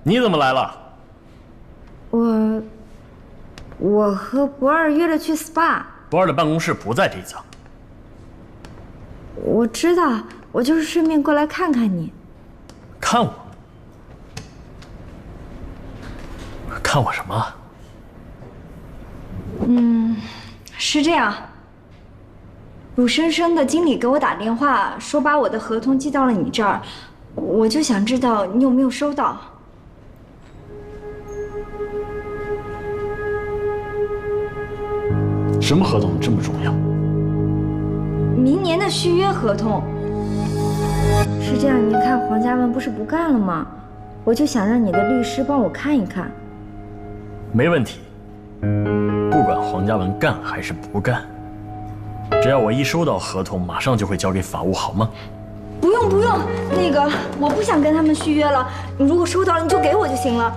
你怎么来了？我和博二约了去 SPA。博二的办公室不在这一层。我知道，我就是顺便过来看看你。看我？看我什么？是这样。鲁生生的经理给我打电话说把我的合同寄到了你这儿，我就想知道你有没有收到。什么合同这么重要？明年的续约合同。是这样，你看黄嘉文不是不干了吗？我就想让你的律师帮我看一看。没问题，不管黄嘉文干还是不干，只要我一收到合同，马上就会交给法务，好吗？不用，那个我不想跟他们续约了，你如果收到了你就给我就行了。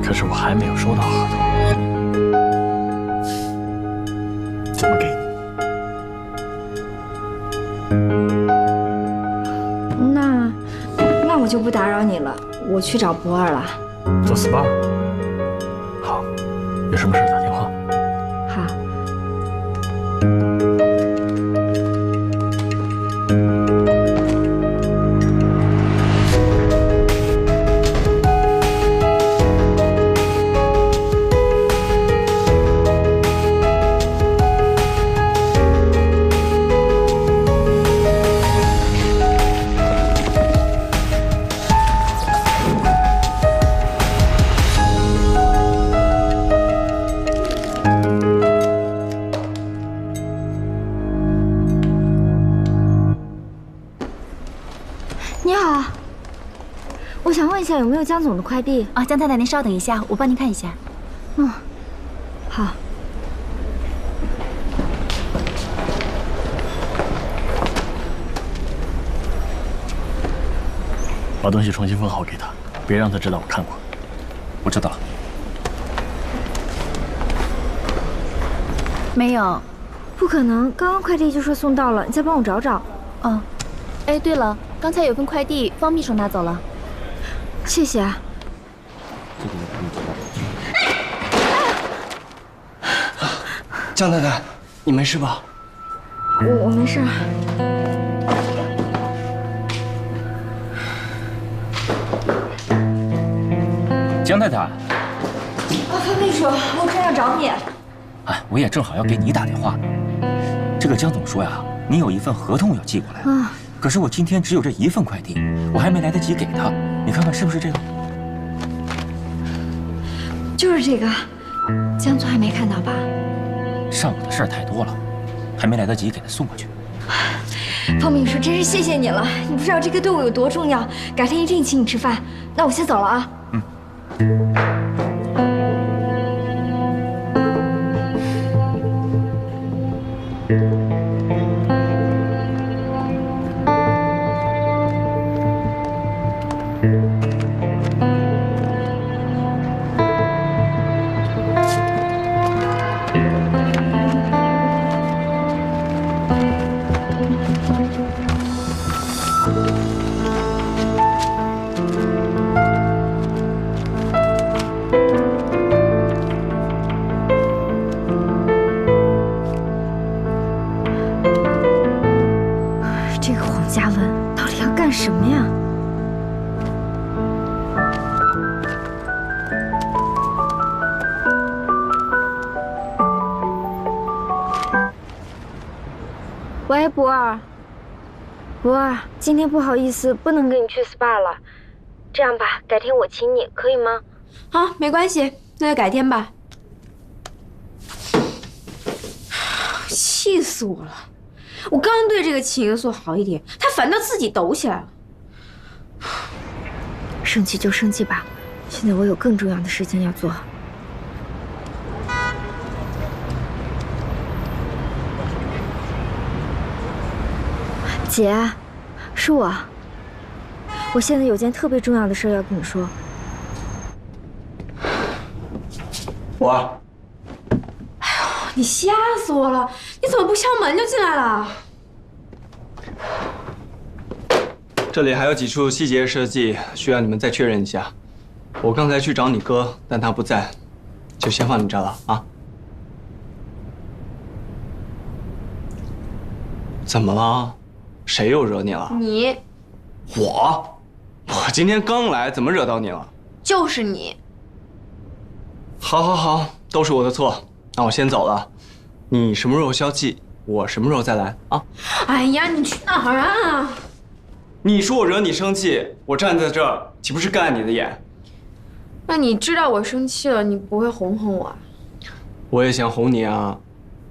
可是我还没有收到合同，怎么给你？那我就不打扰你了，我去找博二了。做 SPA。好，有什么事打电话。好。你好，我想问一下有没有江总的快递啊？江太太，您稍等一下，我帮您看一下。好。把东西重新封好给他，别让他知道我看过。我知道。没有。不可能，刚刚快递就说送到了，你再帮我找找。哦。哎，对了，刚才有份快递，方秘书拿走了。谢谢啊。江太太，你没事吧？我没事。江太太，方秘书，我正要找你。哎，我也正好要给你打电话。这个江总说呀，你有一份合同要寄过来。可是我今天只有这一份快递，我还没来得及给他。你看看是不是这个？就是这个，江总还没看到吧？上午的事儿太多了，还没来得及给他送过去。方秘书，真是谢谢你了，你不知道这个对我有多重要，改天一定请你吃饭。那我先走了啊。这个黄嘉文到底要干什么呀？喂，博二，博二，今天不好意思，不能跟你去 SPA 了。这样吧，改天我请你，可以吗？好，没关系，那就改天吧。气死我了！我刚对这个企鹅素好一点，他反倒自己抖起来了。生气就生气吧，现在我有更重要的事情要做。姐，是我。我现在有件特别重要的事要跟你说。你吓死我了！你怎么不敲门就进来了？这里还有几处细节设计需要你们再确认一下。我刚才去找你哥，但他不在，就先放你这了啊。怎么了？谁又惹你了？你，我今天刚来，怎么惹到你了？就是你。好，都是我的错。那我先走了。你什么时候消气，我什么时候再来啊？哎呀，你去哪儿啊？你说我惹你生气，我站在这儿岂不是干你的眼？那你知道我生气了，你不会哄哄我啊？我也想哄你啊，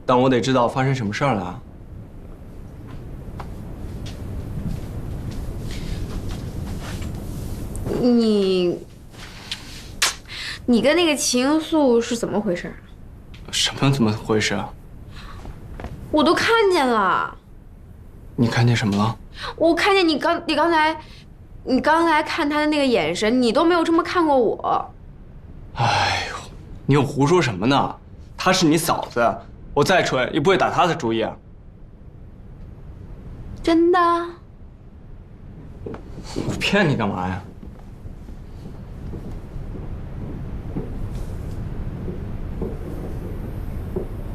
但我得知道发生什么事儿了。你跟那个秦英素是怎么回事？什么怎么回事啊？我都看见了。你看见什么了？我看见你刚才看他的那个眼神，你都没有这么看过我。哎呦，你又胡说什么呢？她是你嫂子，我再蠢也不会打她的主意啊。真的？我骗你干嘛呀？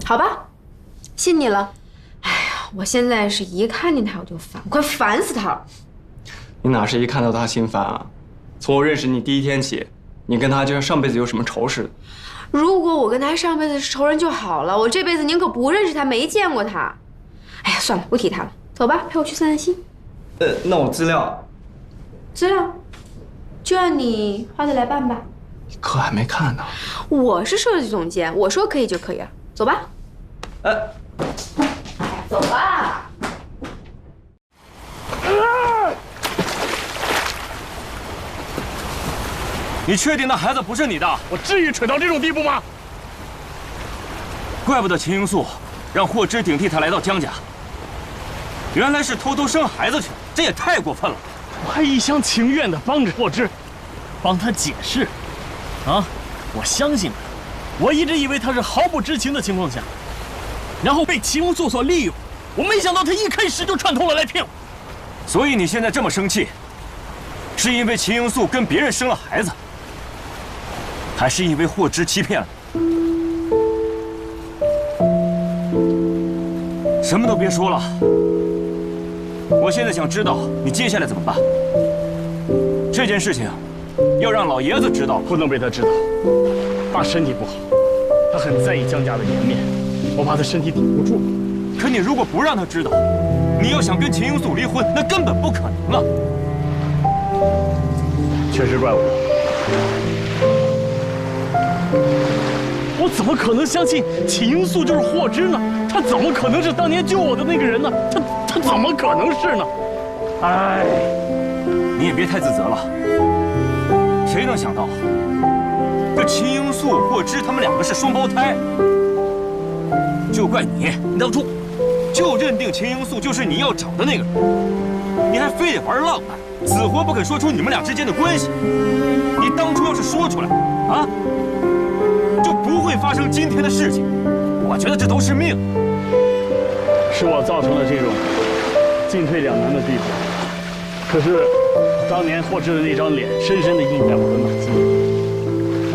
好吧，信你了。哎呀，我现在是一看见他我就烦，快烦死他了。你哪是一看到他心烦啊？从我认识你第一天起，你跟他就像上辈子有什么仇似的。如果我跟他上辈子是仇人就好了，我这辈子宁可不认识他，没见过他。哎呀，算了，不提他了。走吧，陪我去散散心。那我资料就让你画的来办吧。课还没看呢。我是设计总监，我说可以就可以了。走吧。走吧。你确定那孩子不是你的？我至于蠢到这种地步吗？怪不得秦英素让霍之顶替他来到江家，原来是偷偷生孩子去，这也太过分了。我还一厢情愿地帮着霍之，帮他解释。啊，我相信他。我一直以为他是毫不知情的情况下，然后被秦英素所利用。我没想到他一开始就串通了来骗我。所以你现在这么生气，是因为秦英素跟别人生了孩子，还是因为霍之欺骗了你？什么都别说了，我现在想知道你接下来怎么办。这件事情要让老爷子知道，不能被他知道。爸身体不好，他很在意江家的颜面，我怕他身体顶不住。可你如果不让他知道，你要想跟秦英素离婚，那根本不可能啊！确实怪我，我怎么可能相信秦英素就是霍之呢？他怎么可能是当年救我的那个人呢？他怎么可能是呢？哎，你也别太自责了。谁能想到，这秦英素、霍之他们两个是双胞胎？就怪你当初就认定秦英素就是你要找的那个人，你还非得玩浪漫，死活不肯说出你们俩之间的关系。你当初要是说出来，啊，就不会发生今天的事情。我觉得这都是命，是我造成了这种进退两难的地步。可是当年霍之的那张脸深深地印在我的脑子里，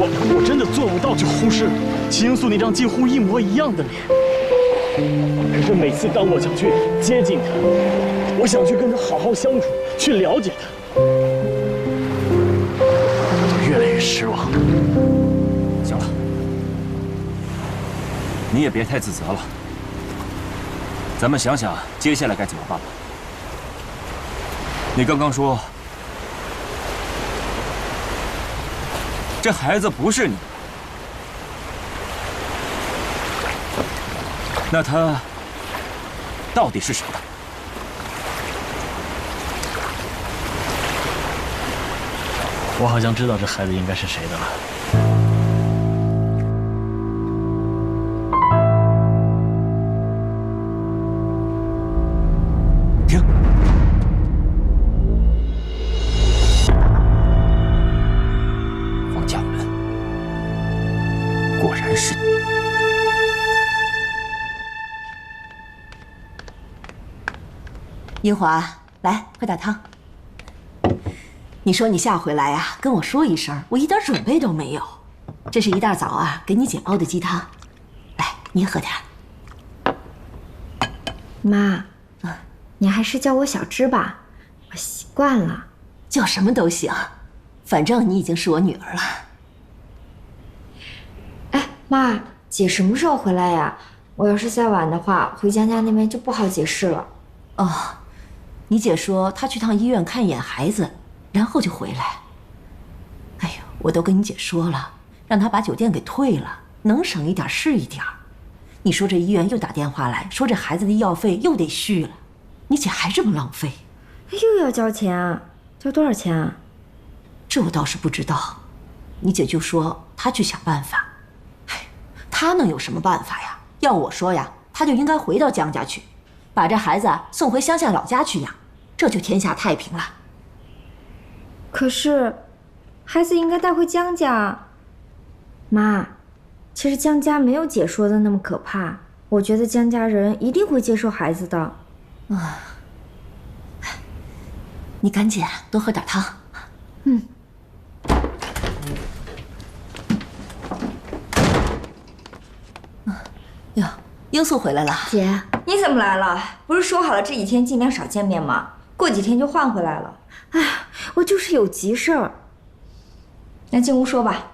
我真的做不到去忽视秦英素那张几乎一模一样的脸。可是每次当我想去接近她，我想去跟她好好相处，去了解她，我就越来越失望。行了，你也别太自责了。咱们想想接下来该怎么办吧。你刚刚说这孩子不是你，那他到底是谁的？我好像知道这孩子应该是谁的了。停！黄嘉文，果然是你。英华，来，快打汤。你说你下回来呀，跟我说一声，我一点准备都没有。这是一大早啊，给你姐熬的鸡汤，来，你也喝点。妈，你还是叫我小芝吧，我习惯了。叫什么都行，反正你已经是我女儿了。哎，妈，姐什么时候回来呀？我要是再晚的话，回江家那边就不好解释了。哦，你姐说她去趟医院看一眼孩子，然后就回来。哎呦，我都跟你姐说了，让她把酒店给退了，能省一点是一点。你说这医院又打电话来说这孩子的医药费又得续了，你姐还这么浪费，又要交钱啊？交多少钱啊？这我倒是不知道。你姐就说她去想办法。哎，她能有什么办法呀？要我说呀，她就应该回到江家去，把这孩子送回乡下老家去养，这就天下太平了。可是，孩子应该带回江家。妈，其实江家没有姐说的那么可怕，我觉得江家人一定会接受孩子的。啊，你赶紧多喝点汤。嗯。哟，英素回来了。姐，你怎么来了？不是说好了这几天尽量少见面吗？过几天就换回来了。哎呀，我就是有急事儿。那进屋说吧。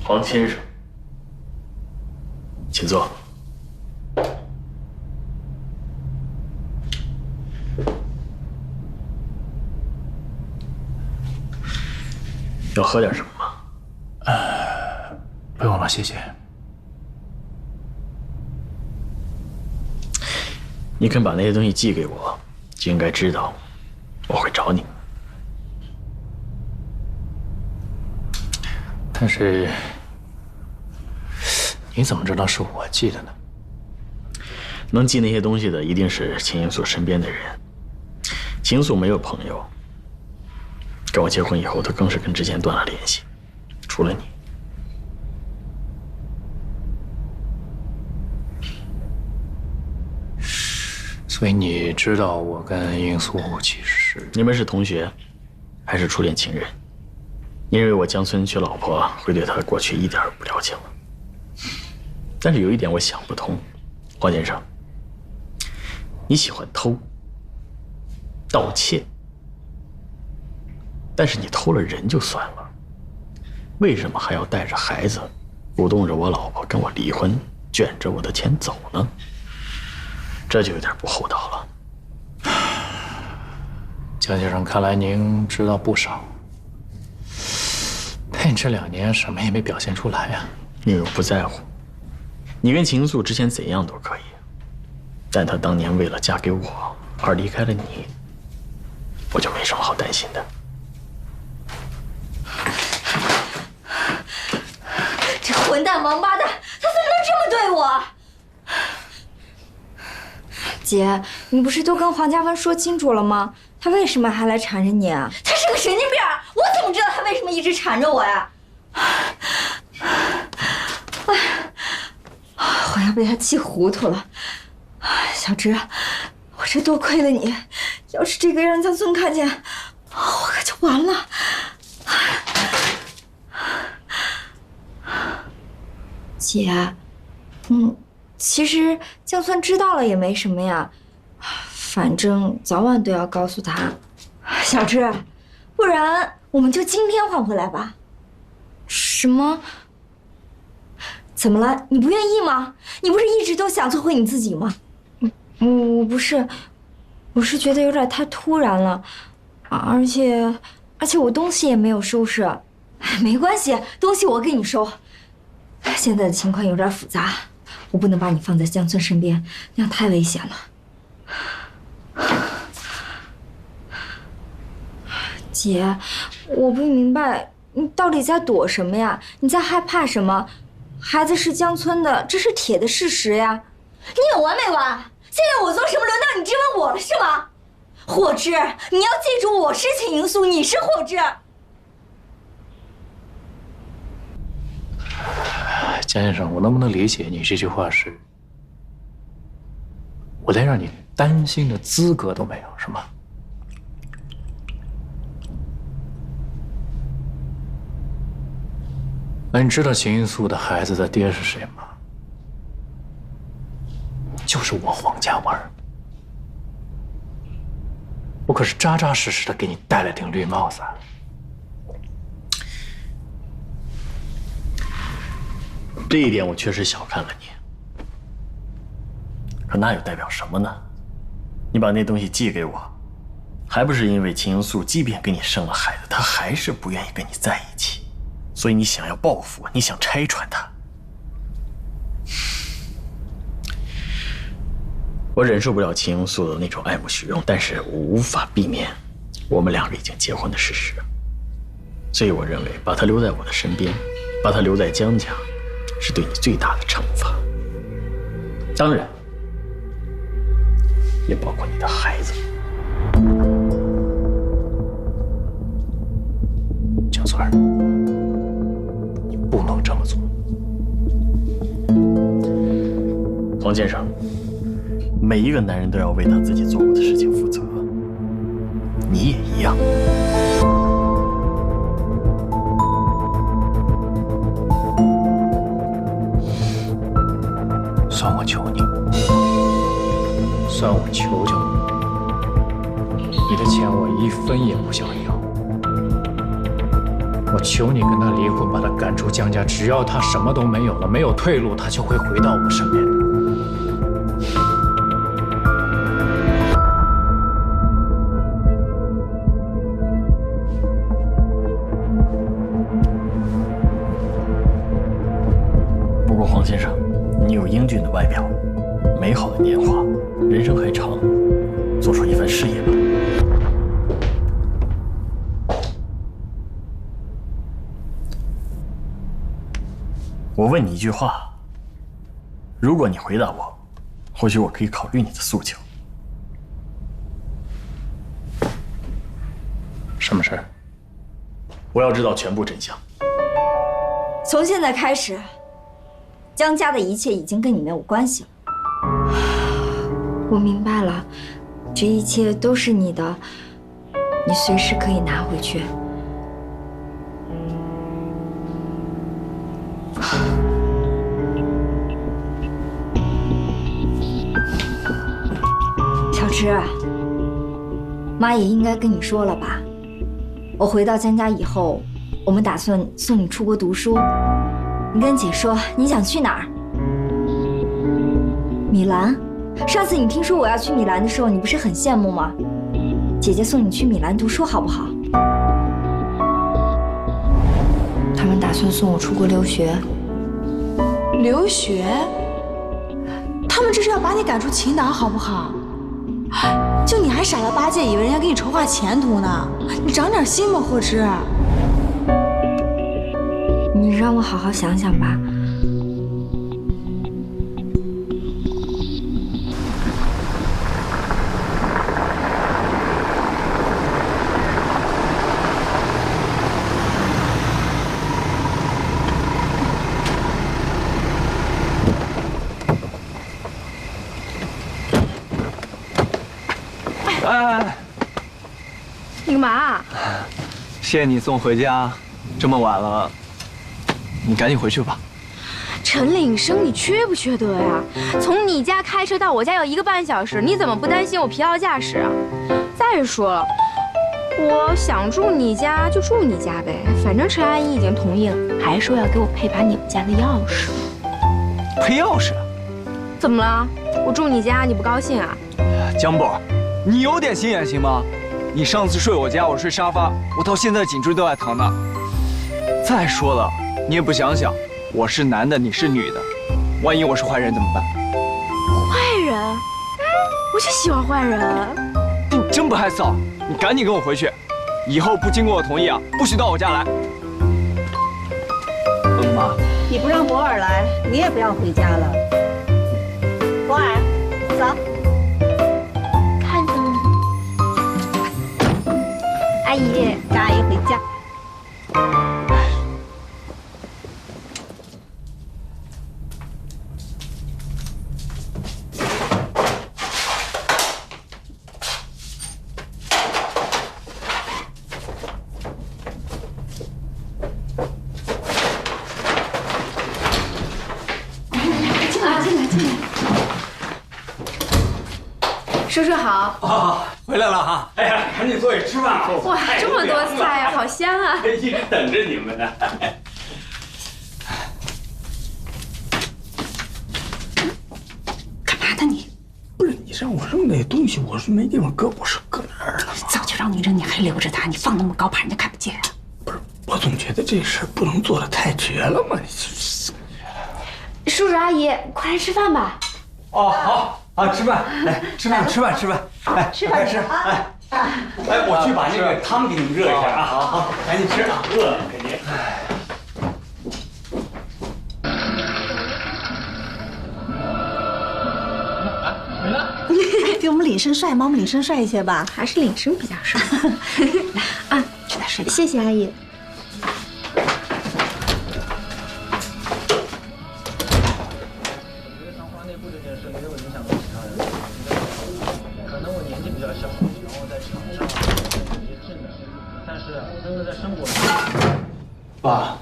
黄先生，请坐。要喝点什么吗？不用了，谢谢。你肯把那些东西寄给我，就应该知道我会找你。但是你怎么知道是我寄的呢？能寄那些东西的一定是秦英素身边的人。秦英素没有朋友，跟我结婚以后，她更是跟之前断了联系，除了你。所以你知道我跟英素其实……你们是同学，还是初恋情人？你认为我江村娶老婆会对他的过去一点儿不了解吗？但是有一点我想不通，黄先生，你喜欢偷、盗窃，但是你偷了人就算了，为什么还要带着孩子，鼓动着我老婆跟我离婚，卷着我的钱走呢？这就有点不厚道了。江先生，看来您知道不少。但你这2年什么也没表现出来呀。因为我不在乎。你跟秦素之前怎样都可以，但她当年为了嫁给我而离开了你，我就没什么好担心的。这混蛋王八蛋，他怎么能这么对我？姐，你不是都跟黄家芬说清楚了吗？他为什么还来缠着你啊？他是个神经病，我怎么知道他为什么一直缠着我呀？我要被他气糊涂了。小芝，我这多亏了你，要是这个让江村看见，我可就完了。姐，其实江村知道了也没什么呀，反正早晚都要告诉他。小芝，不然我们就今天换回来吧。什么？怎么了？你不愿意吗？你不是一直都想做回你自己吗？我不是，我是觉得有点太突然了，而且我东西也没有收拾。没关系，东西我给你收。现在的情况有点复杂，我不能把你放在江村身边，那样太危险了。姐，我不明白你到底在躲什么呀？你在害怕什么？孩子是江村的，这是铁的事实呀。你有完没完？现在我做什么轮到你质问我了是吗？火之，你要记住，我是秦英素，你是火之。江先生，我能不能理解你这句话是，我连让你担心的资格都没有，是吗？那你知道秦英素的孩子的爹是谁吗？就是我黄家湾。我可是扎扎实实的给你戴了顶绿帽子。这一点我确实小看了你，可那又代表什么呢？你把那东西寄给我，还不是因为秦英素即便给你生了孩子，她还是不愿意跟你在一起，所以你想要报复，你想拆穿她。我忍受不了秦英素的那种爱慕虚荣，但是我无法避免我们两个已经结婚的事实，所以我认为把她留在我的身边，把她留在江家，是对你最大的惩罚。当然，也包括你的孩子。江村儿，你不能这么做。黄先生，每一个男人都要为他自己做过的事情负责，你也一样。算我求你，算我求求你，你的钱我一分也不想要。我求你跟他离婚，把他赶出江家。只要他什么都没有了，没有退路，他就会回到我身边的。不过黄先生，你有英俊的外表，美好的年华，人生还长，做出一番事业吧。我问你一句话，如果你回答我，或许我可以考虑你的诉求。什么事儿？我要知道全部真相。从现在开始，江家的一切已经跟你没有关系了。我明白了，这一切都是你的，你随时可以拿回去。小芝，妈也应该跟你说了吧？我回到江家以后，我们打算送你出国读书。你跟姐说你想去哪儿？米兰。上次你听说我要去米兰的时候，你不是很羡慕吗？姐姐送你去米兰读书好不好？他们打算送我出国留学。留学？他们这是要把你赶出秦党好不好？就你还傻了八戒，以为人家给你筹划前途呢？你长点心吧，霍之。你让我好好想想吧。哎，你干嘛？谢谢你送回家，这么晚了，你赶紧回去吧。陈岭生，你缺不缺德呀？从你家开车到我家要1个半小时，你怎么不担心我疲劳驾驶啊？再说了，我想住你家就住你家呗，反正陈阿姨已经同意了，还说要给我配把你们家的钥匙。配钥匙？怎么了？我住你家你不高兴啊？江波，你有点心眼行吗？你上次睡我家，我睡沙发，我到现在颈椎都在疼呢。再说了，你也不想想，我是男的，你是女的，万一我是坏人怎么办？坏人？我就喜欢坏人。你真不害臊！你赶紧跟我回去，以后不经过我同意啊，不许到我家来。妈，你不让博尔来，你也不让回家了。博尔，走。阿姨，跟阿姨回家。叔叔好！啊，回来了哈！哎呀，赶紧坐下吃饭。哇，这么多菜呀，好香啊！一直等着你们呢。干嘛呢你？不是你让我扔那东西，我是没地方搁，我是搁哪儿呢？早就让你扔，你还留着它，你放那么高，怕人家看不见啊？不是，我总觉得这事儿不能做得太绝了嘛。叔叔阿姨，快来吃饭吧！哦，好。啊，吃饭，来吃饭，吃饭，吃饭，哎，快吃，哎，我去把那个汤给你们热一下啊，好，赶紧吃啊，饿了肯定。没了，给我们领声帅吗？我们领声帅一些吧，还是领声比较帅。来啊，吃点睡吧。谢谢阿姨。爸，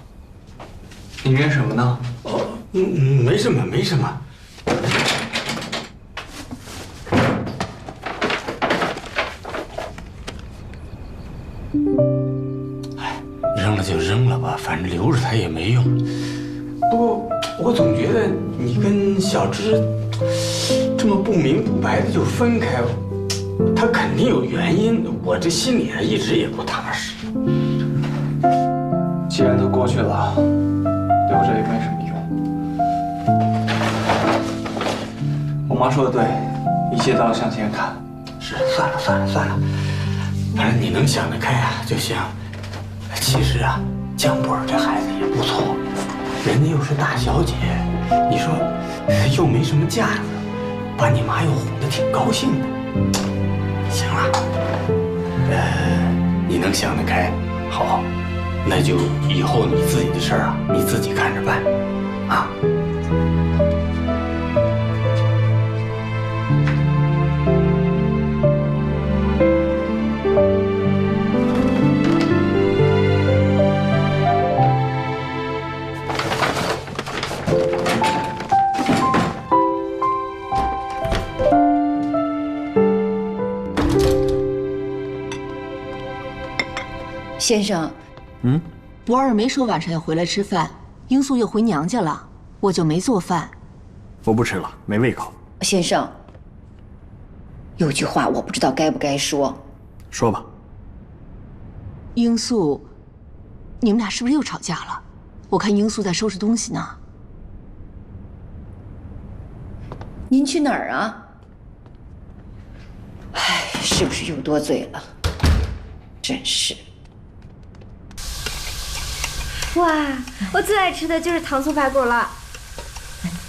你忍什么呢？哦，没什么，没什么。哎，扔了就扔了吧，反正留着它也没用。不过我总觉得你跟小芝这么不明不白的就分开，他肯定有原因，我这心里一直也不踏实。既然都过去了，留着也没什么用。我妈说的对，一切都要向前看。是，算了算了算了，反正你能想得开啊就行。其实啊，江波儿这孩子也不错，人家又是大小姐，你说又没什么架子，把你妈又哄得挺高兴的。行了，你能想得开，好。那就以后你自己的事儿啊，你自己看着办，啊。先生。博尔没说晚上要回来吃饭，罂粟又回娘家了，我就没做饭。我不吃了，没胃口。先生，有句话我不知道该不该说。说吧。罂粟，你们俩是不是又吵架了？我看罂粟在收拾东西呢。您去哪儿啊？唉，是不是又多嘴了？真是。哇，我最爱吃的就是糖醋排骨了。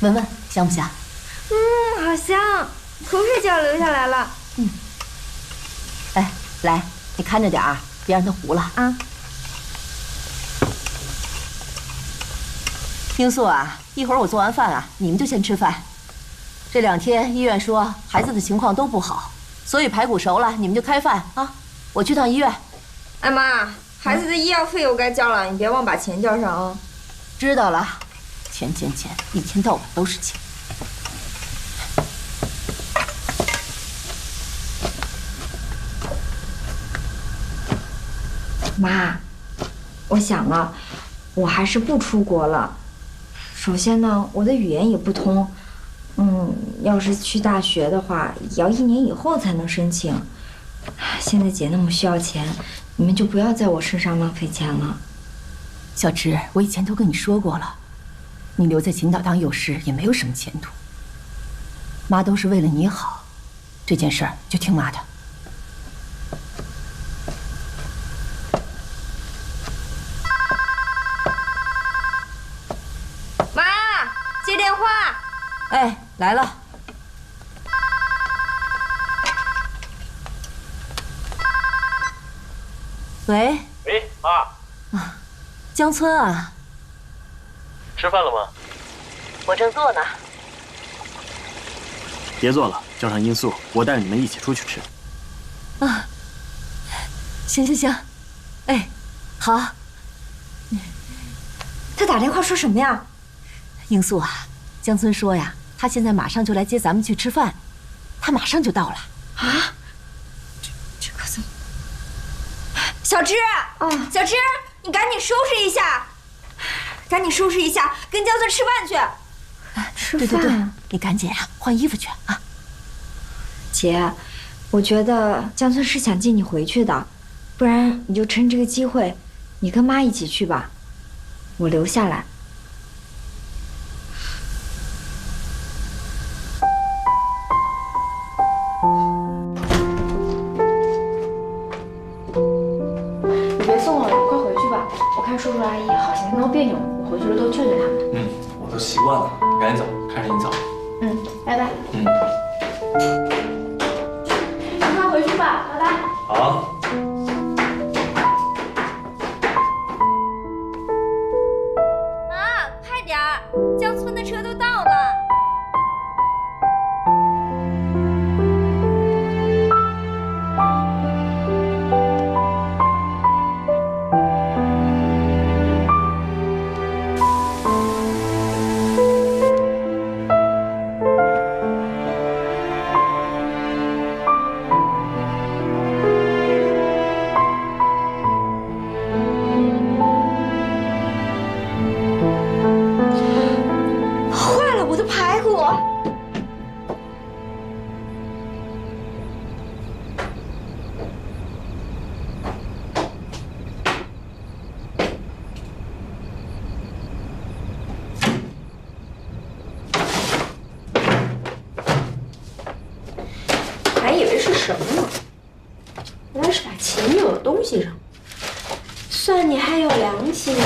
闻闻香不香？好香，口水就要流下来了。哎，来，你看着点儿，别让它糊了啊。罂粟啊，一会儿我做完饭啊，你们就先吃饭。这2天医院说孩子的情况都不好，所以排骨熟了，你们就开饭啊。我去趟医院。哎妈。孩子的医药费我该交了，你别忘把钱交上啊！知道了，钱，一天到晚都是钱。妈，我想了，我还是不出国了。首先呢，我的语言也不通，要是去大学的话，也要1年以后才能申请。现在姐那么需要钱。你们就不要在我身上浪费钱了。小芝，我以前都跟你说过了，你留在青岛当幼师也没有什么前途。妈都是为了你好，这件事儿就听妈的。妈，接电话。哎，来了。喂。喂，妈。江村啊。吃饭了吗？我正做呢。别做了，叫上罂粟，我带着你们一起出去吃。啊，行行行，哎，好。他打电话说什么呀？罂粟啊，江村说呀，他现在马上就来接咱们去吃饭，他马上就到了。啊？这可怎么？小芝，小芝，你赶紧收拾一下，赶紧收拾一下，跟江村吃饭去。吃饭？对，你赶紧啊，换衣服去啊。姐，我觉得江村是想接你回去的，不然你就趁这个机会，你跟妈一起去吧，我留下来。你别送了，快回去吧。我看叔叔阿姨好像闹别扭，我回去了都劝劝他们。我都习惯了，赶紧走，看着你走。拜拜。你快回去吧，拜拜。好。妈，快点儿，江村的车都到了。坏了，我的排骨！还以为是什么呢？原来是把前女友的东西扔了。算你还有良心。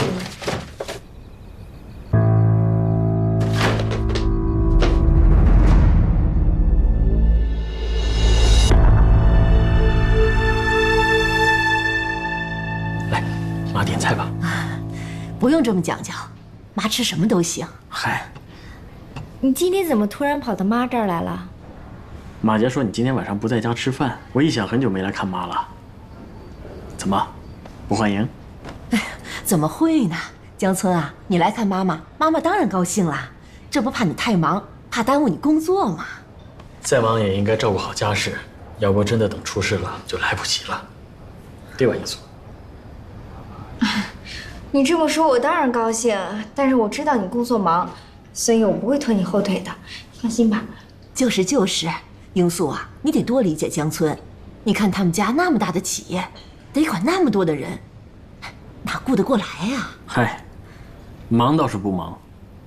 来，妈点菜吧。不用这么讲究，妈吃什么都行。嗨，你今天怎么突然跑到妈这儿来了？马杰说你今天晚上不在家吃饭，我一想很久没来看妈了。怎么，不欢迎？怎么会呢？江村啊，你来看妈妈，妈妈当然高兴啦。这不怕你太忙，怕耽误你工作吗？再忙也应该照顾好家事，要不真的等出事了就来不及了，对吧，罂粟？你这么说，我当然高兴，但是我知道你工作忙，所以我不会拖你后腿的，放心吧。就是，罂粟啊，你得多理解江村。你看他们家那么大的企业，得管那么多的人，哪顾得过来呀？嗨，忙倒是不忙，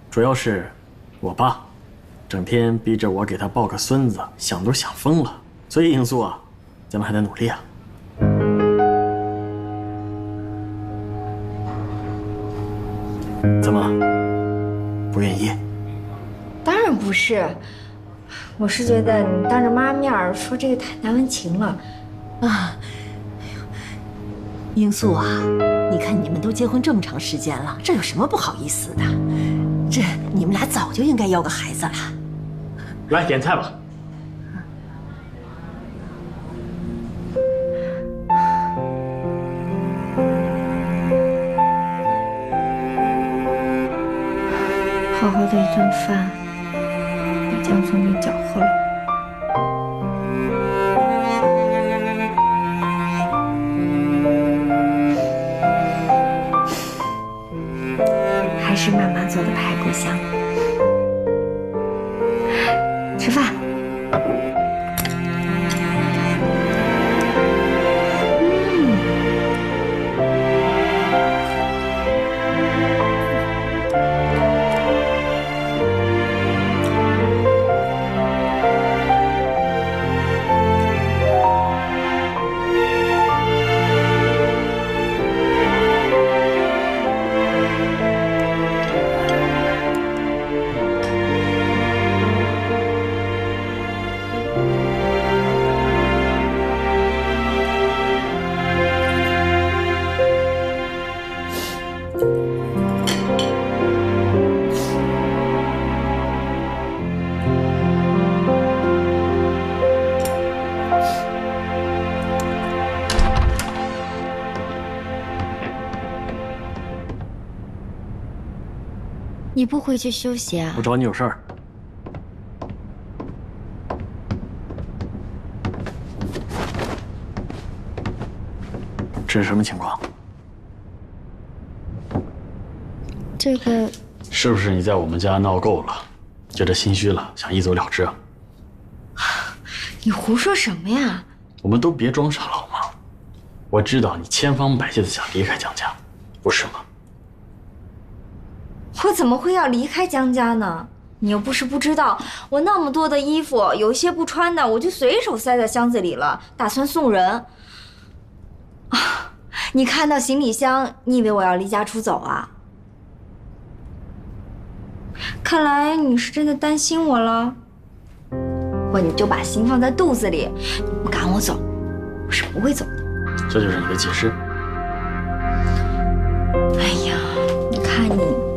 主要是我爸整天逼着我给他抱个孙子，想都想疯了。所以罂粟啊，咱们还得努力啊。怎么，不愿意？当然不是，我是觉得你当着妈面说这个太难为情了。啊，罂粟啊，你看你们都结婚这么长时间了，这有什么不好意思的？这你们俩早就应该要个孩子了。来点菜吧。好好的一顿饭，被江村给搅和了。还是妈妈做的排骨香。吃饭。你不回去休息啊？我找你有事儿。这是什么情况？这个是不是你在我们家闹够了，觉得心虚了，想一走了之？你胡说什么呀？我们都别装傻了好吗？我知道你千方百计的想离开江家，不是吗？我怎么会要离开江家呢？你又不是不知道，我那么多的衣服，有些不穿的，我就随手塞在箱子里了，打算送人。啊，你看到行李箱，你以为我要离家出走啊？看来你是真的担心我了。不过你就把心放在肚子里，你不赶我走，我是不会走的。这就是你的解释？哎呀，你看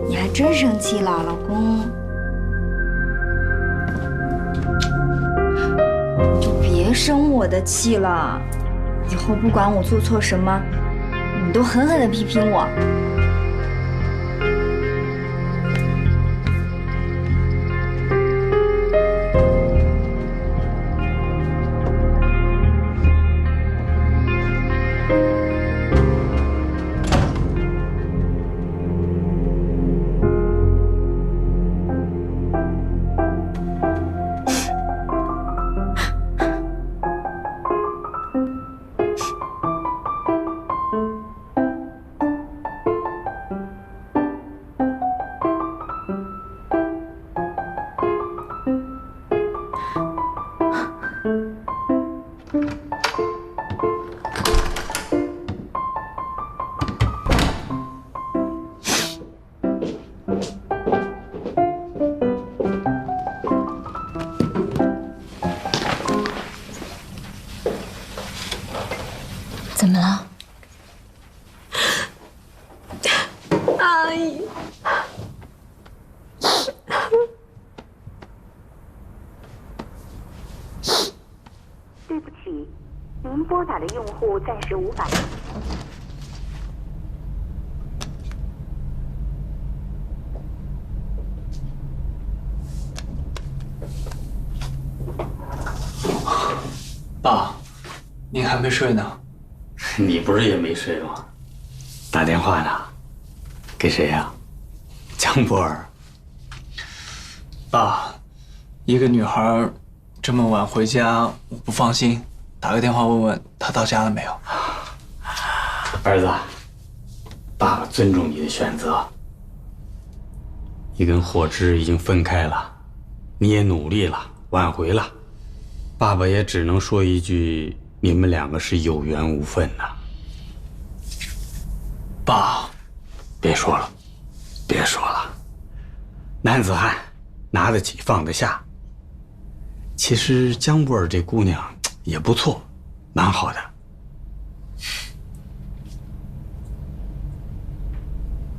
你还真生气了，老公。就别生我的气了，以后不管我做错什么，你都狠狠地批评我。怎么了？阿姨，对不起，您拨打的用户暂时无法。爸，您还没睡呢？你不是也没睡吗？打电话呢？给谁呀？江波儿。爸，一个女孩这么晚回家，我不放心，打个电话问问她到家了没有。儿子，爸爸尊重你的选择。你跟霍之已经分开了，你也努力了，挽回了，爸爸也只能说一句：你们两个是有缘无分呐。爸，别说了，别说了。男子汉，拿得起放得下。其实江波儿这姑娘也不错，蛮好的。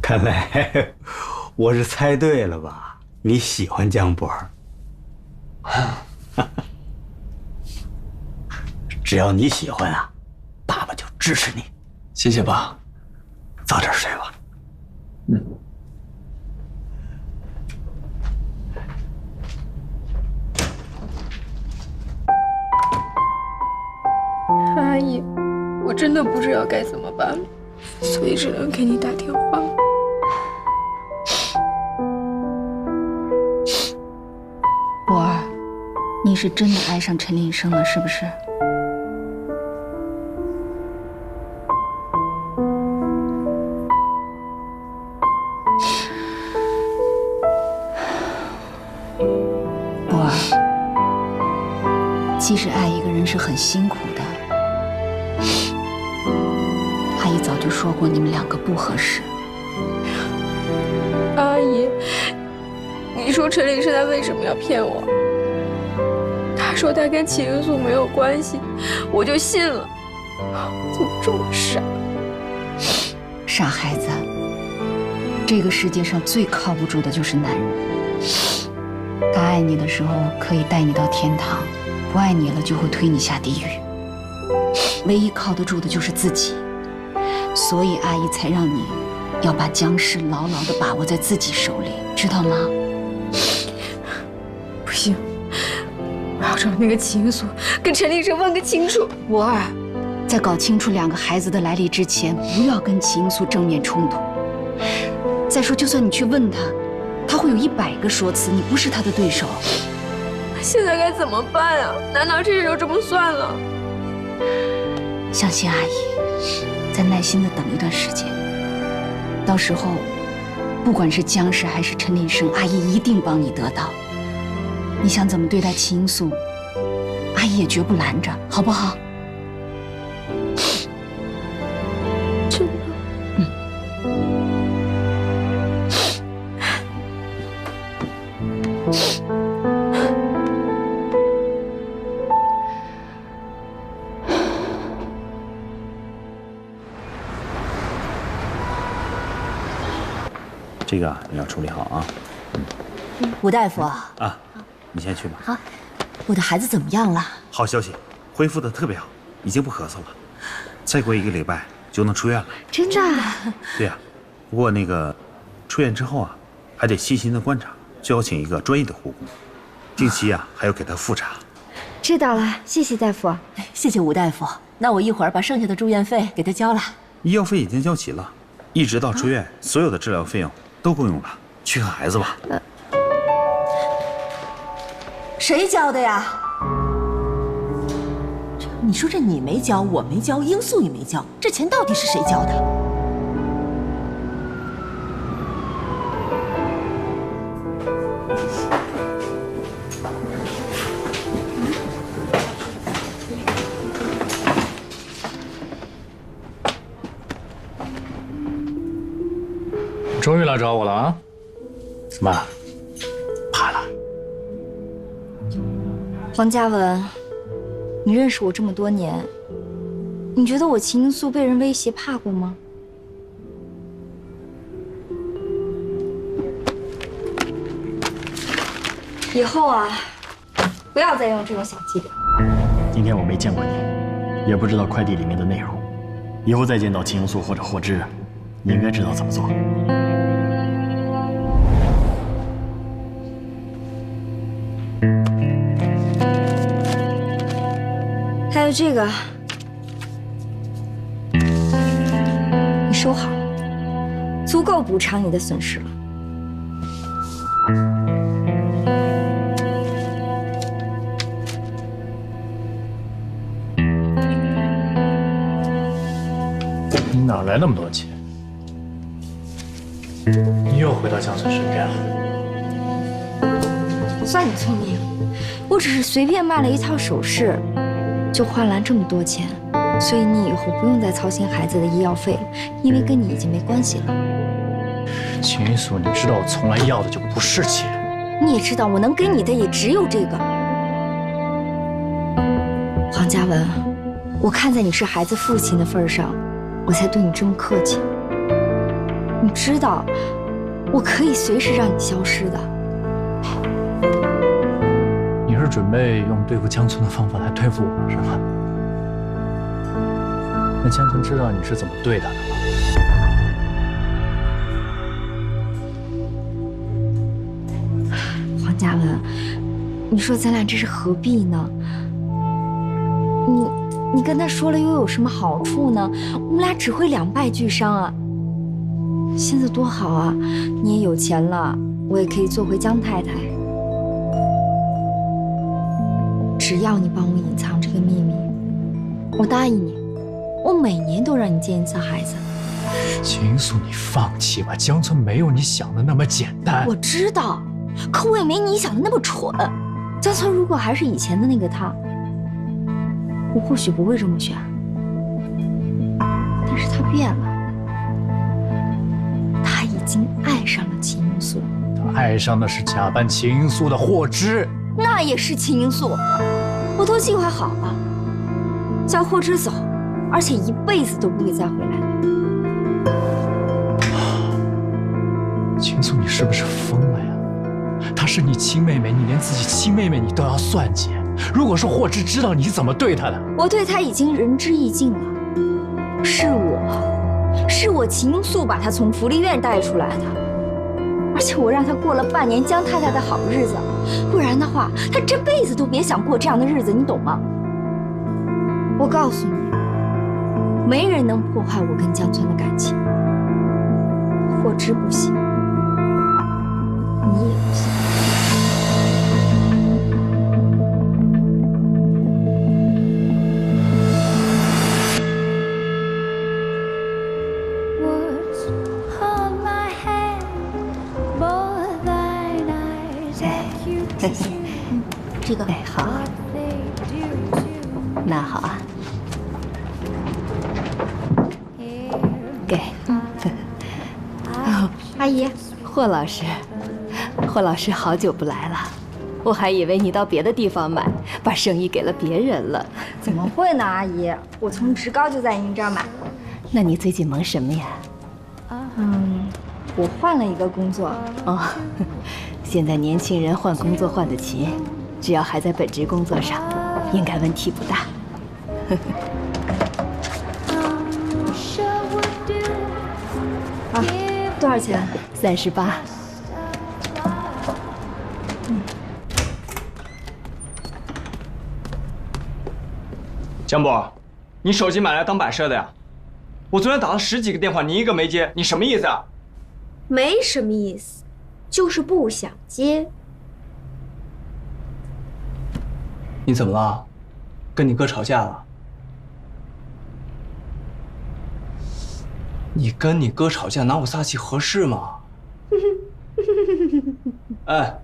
看来我是猜对了吧？你喜欢江波儿。只要你喜欢啊，爸爸就支持你。谢谢爸，早点睡吧。阿姨，我真的不知道该怎么办，所以只能给你打电话。博儿，你是真的爱上陈林生了，是不是？博儿，其实爱一个人是很辛苦的。阿姨早就说过，你们两个不合适。阿姨，你说陈林生他为什么要骗我？他说他跟齐英素没有关系，我就信了。怎么这么傻？傻孩子，这个世界上最靠不住的就是男人。他爱你的时候可以带你到天堂，不爱你了就会推你下地狱。唯一靠得住的就是自己，所以阿姨才让你要把江氏牢牢地把握在自己手里，知道吗？不行，我要找那个秦素跟陈立生问个清楚。我儿，在搞清楚2个孩子的来历之前，不要跟秦素正面冲突。再说，就算你去问他，他会有100个说辞，你不是他的对手。现在该怎么办啊？难道这事就这么算了？相信阿姨，再耐心地等一段时间，到时候，不管是江氏还是陈立生，阿姨一定帮你得到。你想怎么对待秦素，阿姨也绝不拦着，好不好？真的？这个你要处理好啊。吴大夫啊，你先去吧。好，我的孩子怎么样了？好消息，恢复的特别好，已经不咳嗽了，再过1个礼拜就能出院了。真的？对呀，不过那个出院之后啊，还得细心的观察，最好请一个专业的护工，定期啊还要给他复查。知道了，谢谢大夫。谢谢吴大夫。那我一会儿把剩下的住院费给他交了。医药费已经交齐了，一直到出院，所有的治疗费用都够用了。去看孩子吧。谁交的呀？你说这你没交，我没交，罂粟也没交，这钱到底是谁交的？终于来找我了啊？怎么，怕了？黄嘉文，你认识我这么多年，你觉得我秦罂粟被人威胁怕过吗？以后啊，不要再用这种小伎俩。今天我没见过你，也不知道快递里面的内容。以后再见到秦罂粟或者霍之，你应该知道怎么做。还有这个，你收好，足够补偿你的损失了。你哪来那么多钱？你又回到江村身边了。算你聪明，我只是随便卖了一套首饰，就换来这么多钱，所以你以后不用再操心孩子的医药费了，因为跟你已经没关系了。秦罂粟，你知道我从来要的就不是钱。你也知道我能给你的也只有这个。黄嘉文，我看在你是孩子父亲的份上，我才对你这么客气。你知道，我可以随时让你消失的。你是准备用对付江村的方法来对付我，是吗？那江村知道你是怎么对他的吗？黄嘉文，你说咱俩这是何必呢？你跟他说了又有什么好处呢？我们俩只会两败俱伤啊！现在多好啊，你也有钱了，我也可以做回江太太。只要你帮我隐藏这个秘密，我答应你，我每年都让你见一次孩子。秦罂粟，你放弃吧，江村没有你想的那么简单。我知道，可我也没你想的那么蠢。江村如果还是以前的那个他，我或许不会这么选。但是他变了，他已经爱上了秦罂粟。他爱上的是假扮秦罂粟的霍之。那也是秦罂粟，我都计划好了，叫霍之走，而且一辈子都不会再回来了。秦罂粟，你是不是疯了呀？她是你亲妹妹，你连自己亲妹妹你都要算计。如果说霍之知道你怎么对她的，我对她已经仁至义尽了。是我是我秦英素把他从福利院带出来的，而且我让他过了半年江太太的好日子，不然的话，他这辈子都别想过这样的日子，你懂吗？我告诉你，没人能破坏我跟江村的感情，霍之不行，你也不行。这个哎好，那好啊，给。阿姨，霍老师，霍老师好久不来了，我还以为你到别的地方买，把生意给了别人了。怎么会呢，阿姨？我从职高就在您这儿买。那你最近忙什么呀？我换了一个工作。哦，现在年轻人换工作换得勤，只要还在本职工作上，应该问题不大。啊，多少钱？38。江波，你手机买来当摆设的呀？我昨天打了10几个电话，你一个没接，你什么意思啊？没什么意思，就是不想接。你怎么了？跟你哥吵架了？你跟你哥吵架拿我撒气合适吗？哎，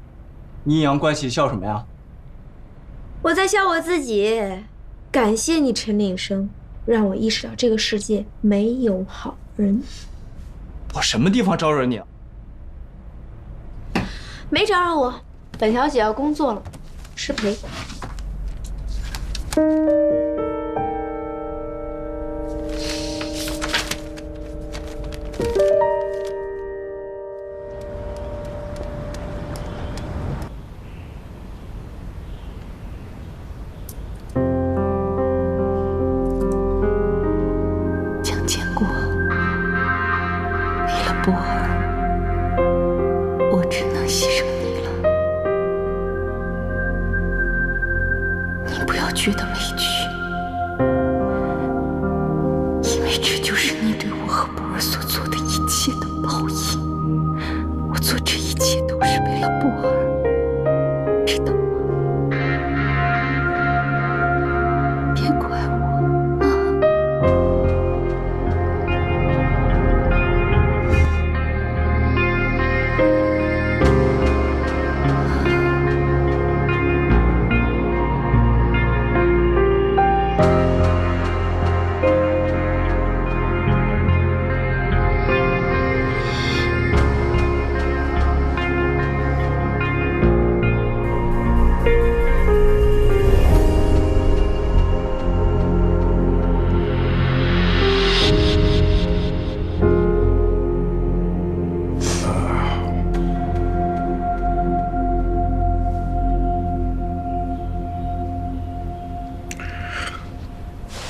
你阴阳怪气笑什么呀？我在笑我自己。感谢你，陈岭生，让我意识到这个世界没有好人。我什么地方招惹你了？没招惹我，本小姐要工作了，失陪。江建国，为了波儿，我只能牺牲你了。你不要觉得委屈，因为这就是你对我和波儿所做的一切的报应。我做这一切都是为了波儿，知道吗？别怪我啊！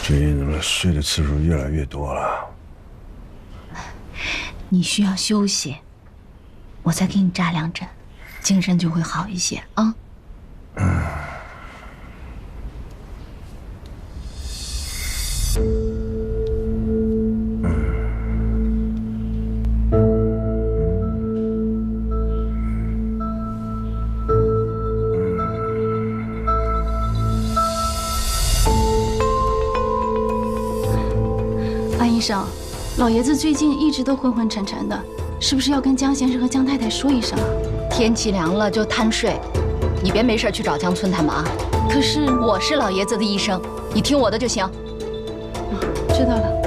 最近怎么睡的次数越来越多了？你需要休息，我再给你扎2针，精神就会好一些啊。安医生，老爷子最近一直都昏昏沉沉的，是不是要跟江先生和江太太说一声啊？天气凉了就贪睡，你别没事去找江村他们啊。可是我是老爷子的医生，你听我的就行。知道了。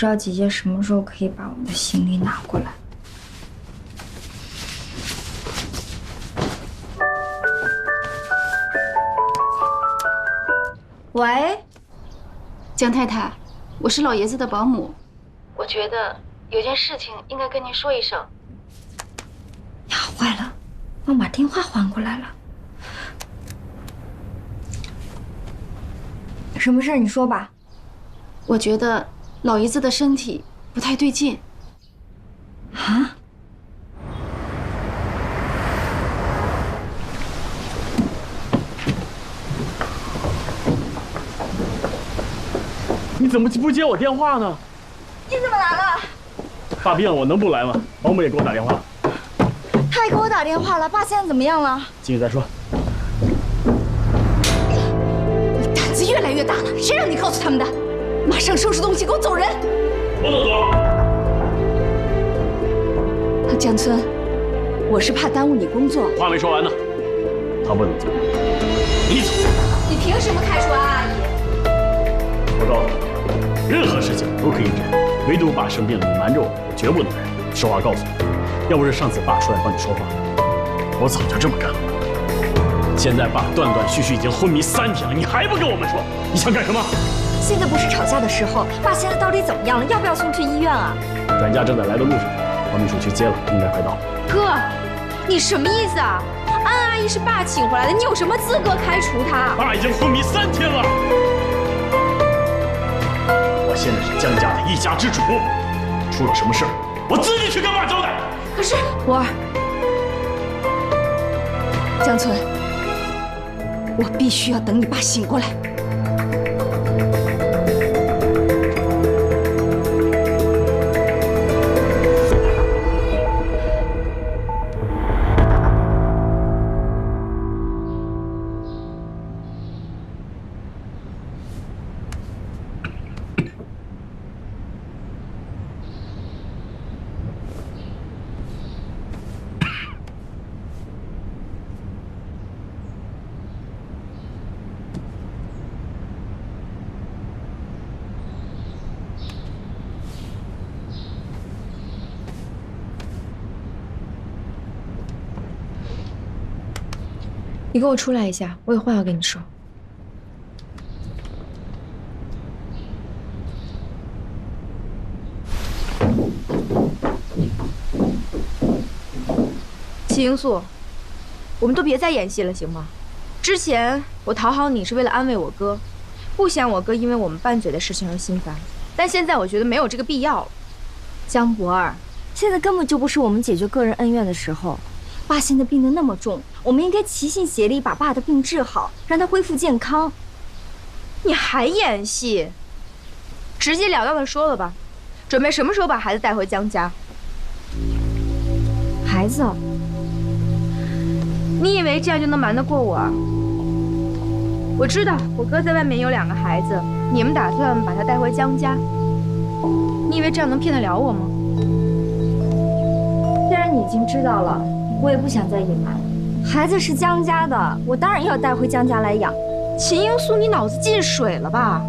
知道姐姐什么时候可以把我的行李拿过来。喂，江太太，我是老爷子的保姆，我觉得有件事情应该跟您说一声。呀，坏了，忘把电话还过来了。什么事儿？你说吧。我觉得老爷子的身体不太对劲。啊？你怎么不接我电话呢？你怎么来了？爸病了，我能不来吗？保姆也给我打电话。他还给我打电话了，爸现在怎么样了？进去再说。你胆子越来越大了，谁让你告诉他们的？马上收拾东西，给我走人！我走。江村，我是怕耽误你工作。话没说完呢，他不能走，你走。你凭什么开除安阿姨？我告诉你，任何事情都可以忍，唯独爸生病了，你瞒着我，我绝不能忍。实话告诉你，要不是上次爸出来帮你说话，我早就这么干了。现在爸断断续续已经昏迷3天了，你还不跟我们说，你想干什么？现在不是吵架的时候，爸现在到底怎么样了？要不要送去医院啊？专家正在来的路上，王秘书去接了，应该快到。哥，你什么意思啊？安阿姨是爸请回来的，你有什么资格开除她？爸已经昏迷3天了，我现在是江家的一家之主，出了什么事儿，我自己去跟爸交代。可是博儿，江村，我必须要等你爸醒过来。你跟我出来一下，我有话要跟你说。齐英素，我们都别再演戏了，行吗？之前我讨好你是为了安慰我哥，不想我哥因为我们拌嘴的事情而心烦，但现在我觉得没有这个必要了。江博儿，现在根本就不是我们解决个人恩怨的时候。爸现在病得那么重，我们应该齐心协力把爸的病治好，让他恢复健康。你还演戏？直截了当的说了吧，准备什么时候把孩子带回江家？孩子？你以为这样就能瞒得过我啊？我知道我哥在外面有2个孩子，你们打算把他带回江家。你以为这样能骗得了我吗？既然你已经知道了，我也不想再隐瞒。孩子是江家的，我当然要带回江家来养。秦英素，你脑子进水了吧？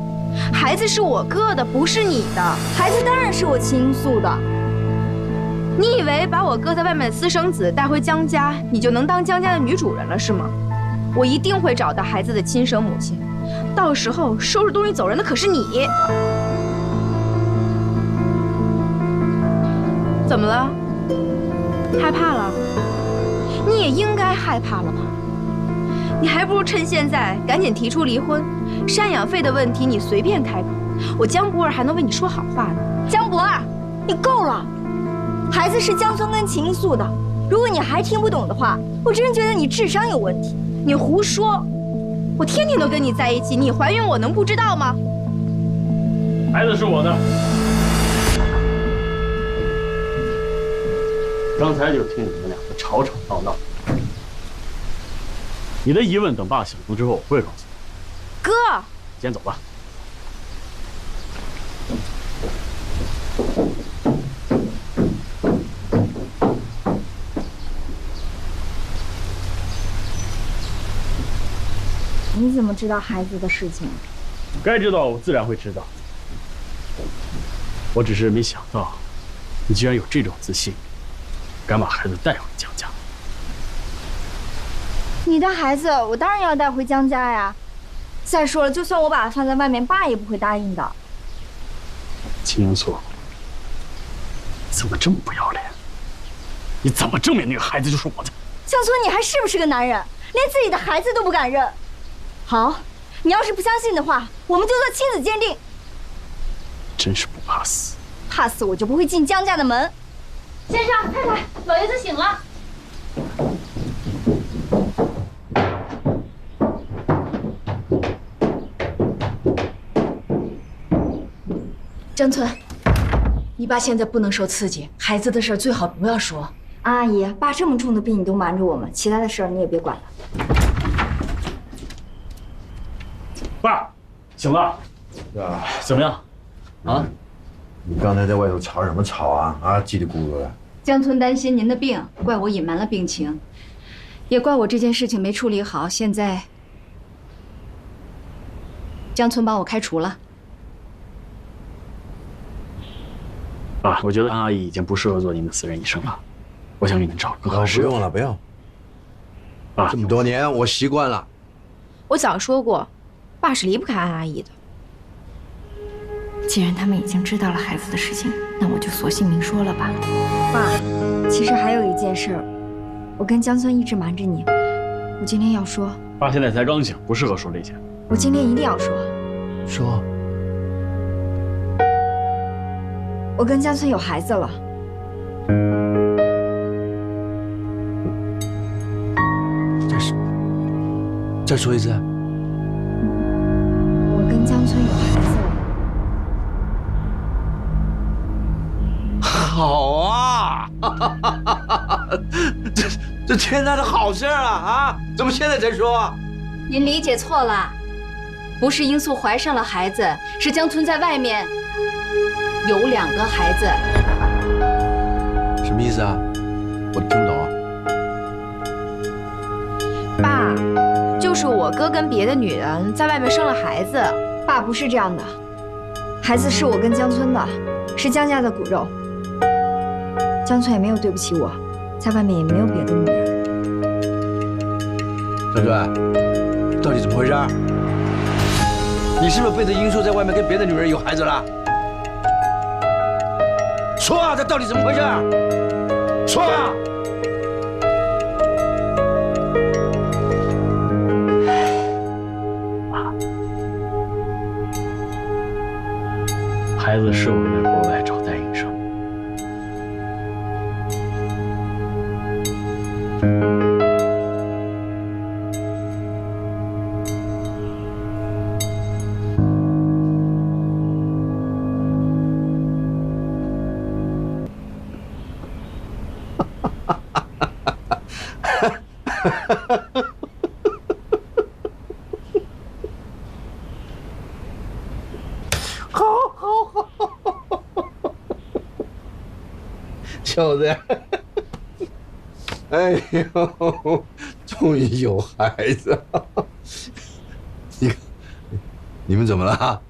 孩子是我哥的，不是你的。孩子当然是我秦英素的。你以为把我哥在外面的私生子带回江家，你就能当江家的女主人了是吗？我一定会找到孩子的亲生母亲，到时候收拾东西走人的可是你。怎么了？害怕了？你也应该害怕了吧？你还不如趁现在赶紧提出离婚，赡养费的问题你随便开口，我江博儿还能为你说好话呢。江博儿，你够了！孩子是江村跟秦素的，如果你还听不懂的话，我真觉得你智商有问题。你胡说！我天天都跟你在一起，你怀孕我能不知道吗？孩子是我的。刚才就听你们两个吵吵闹闹，你的疑问等爸醒了之后我会告诉你。哥，先走吧。你怎么知道孩子的事情？该知道我自然会知道。我只是没想到，你居然有这种自信，敢把孩子带回江家。你的孩子，我当然要带回江家呀。再说了，就算我把他放在外面，爸也不会答应的。秦英素，怎么这么不要脸？你怎么证明那个孩子就是我的？江村，你还是不是个男人？连自己的孩子都不敢认。好，你要是不相信的话，我们就做亲子鉴定。真是不怕死。怕死我就不会进江家的门。先生、太太，老爷子醒了。江村，你爸现在不能受刺激，孩子的事最好不要说。阿姨，爸这么重的病你都瞒着我们，其他的事儿你也别管了。爸，醒了。啊，怎么样？啊？你刚才在外头吵什么吵啊？啊，叽里咕噜的。江村担心您的病，怪我隐瞒了病情，也怪我这件事情没处理好。现在，江村把我开除了。爸，我觉得安阿姨已经不适合做您的私人医生了，我想给您找更合适的。不用了，不用。爸，这么多年我习惯了。我早说过，爸是离不开安阿姨的。既然他们已经知道了孩子的事情，那我就索性明说了吧。爸，其实还有一件事，我跟江村一直瞒着你，我今天要说。爸现在才刚醒，不适合说这些。我今天一定要说。说。我跟江村有孩子了。再说一次。我跟江村有孩子了。好啊！这天大的好事啊！怎么现在才说？您理解错了，不是罂粟怀上了孩子，是江村在外面有2个孩子。什么意思啊？我听不懂。爸，就是我哥跟别的女人在外面生了孩子。爸不是这样的，孩子是我跟江村的，是江家的骨肉。江村也没有对不起我，在外面也没有别的女人。川川，到底怎么回事？你是不是背着罂粟在外面跟别的女人有孩子了？说啊，这到底怎么回事？说啊！孩子是我在国外找代孕生。小子，哎呦，终于有孩子了！你们怎么了？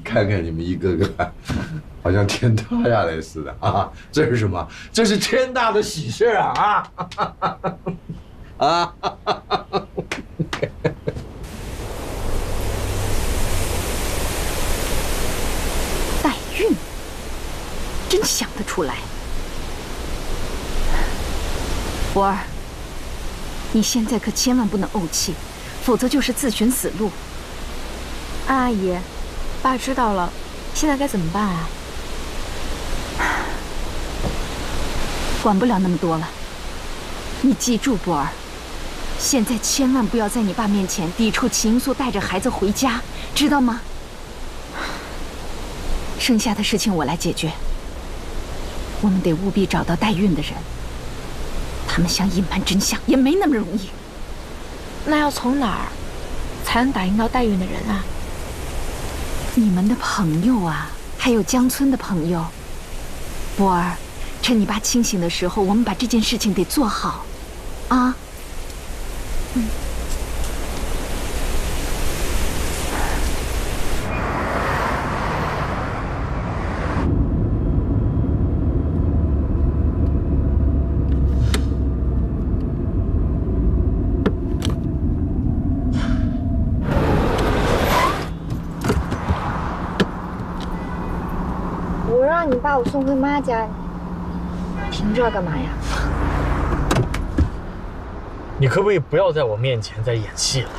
看看你们一个个，好像天塌下来似的啊！这是什么？这是天大的喜事啊！啊！代孕，真想得出来。博儿，你现在可千万不能怄气，否则就是自寻死路。安阿姨，爸知道了，现在该怎么办啊？管不了那么多了，你记住，博儿，现在千万不要在你爸面前抵触秦英素带着孩子回家，知道吗？剩下的事情我来解决。我们得务必找到代孕的人。他们想隐瞒真相也没那么容易。那要从哪儿才能打听到代孕的人啊？你们的朋友啊，还有江村的朋友。博儿，趁你爸清醒的时候，我们把这件事情得做好，啊？嗯。把我送回妈家，你停这干嘛呀？你可不可以不要在我面前再演戏了？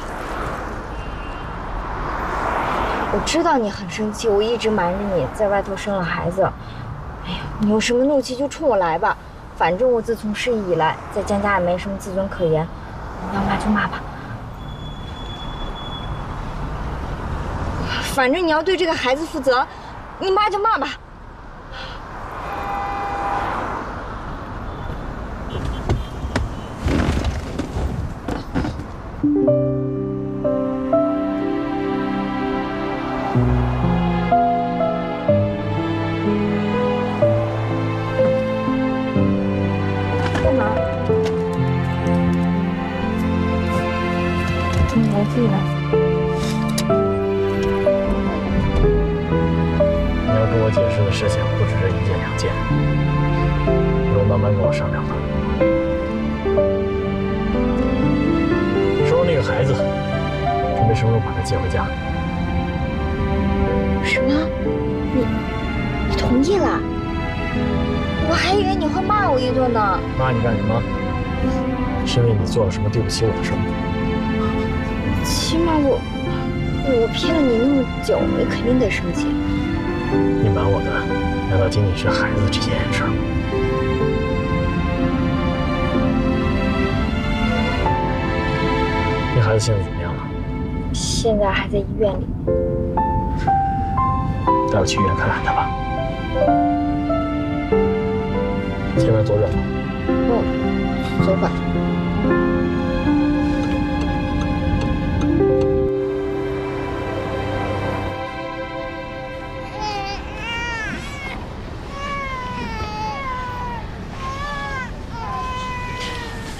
我知道你很生气，我一直瞒着你在外头生了孩子。哎呀，你有什么怒气就冲我来吧，反正我自从失忆以来，在江家也没什么自尊可言，你要骂就骂吧。反正你要对这个孩子负责，你骂就骂吧。干嘛？你来这里来。你要跟我解释的事情不止这一件两件，你我慢慢跟我商量吧。说那个孩子，准备什么时候把他接回家？什么？你同意了？我还以为你会骂我一顿呢。骂你干什么？是因为你做了什么对不起我的事吗？起码我骗了你那么久，你肯定得生气。你瞒我的，难道仅仅是孩子这件事吗？那孩子现在怎么样了？现在还在医院里。带我去医院看看他吧。前面左转吧。走吧。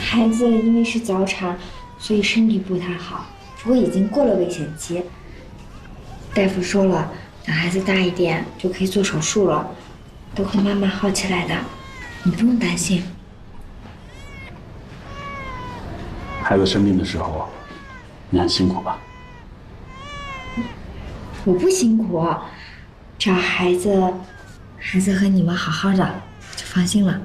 孩子因为是早产，所以身体不太好，不过已经过了危险期。大夫说了，等孩子大一点就可以做手术了，都会慢慢好起来的，你不用担心。孩子生病的时候，你很辛苦吧？我不辛苦，只要孩子和你们好好的，就放心了。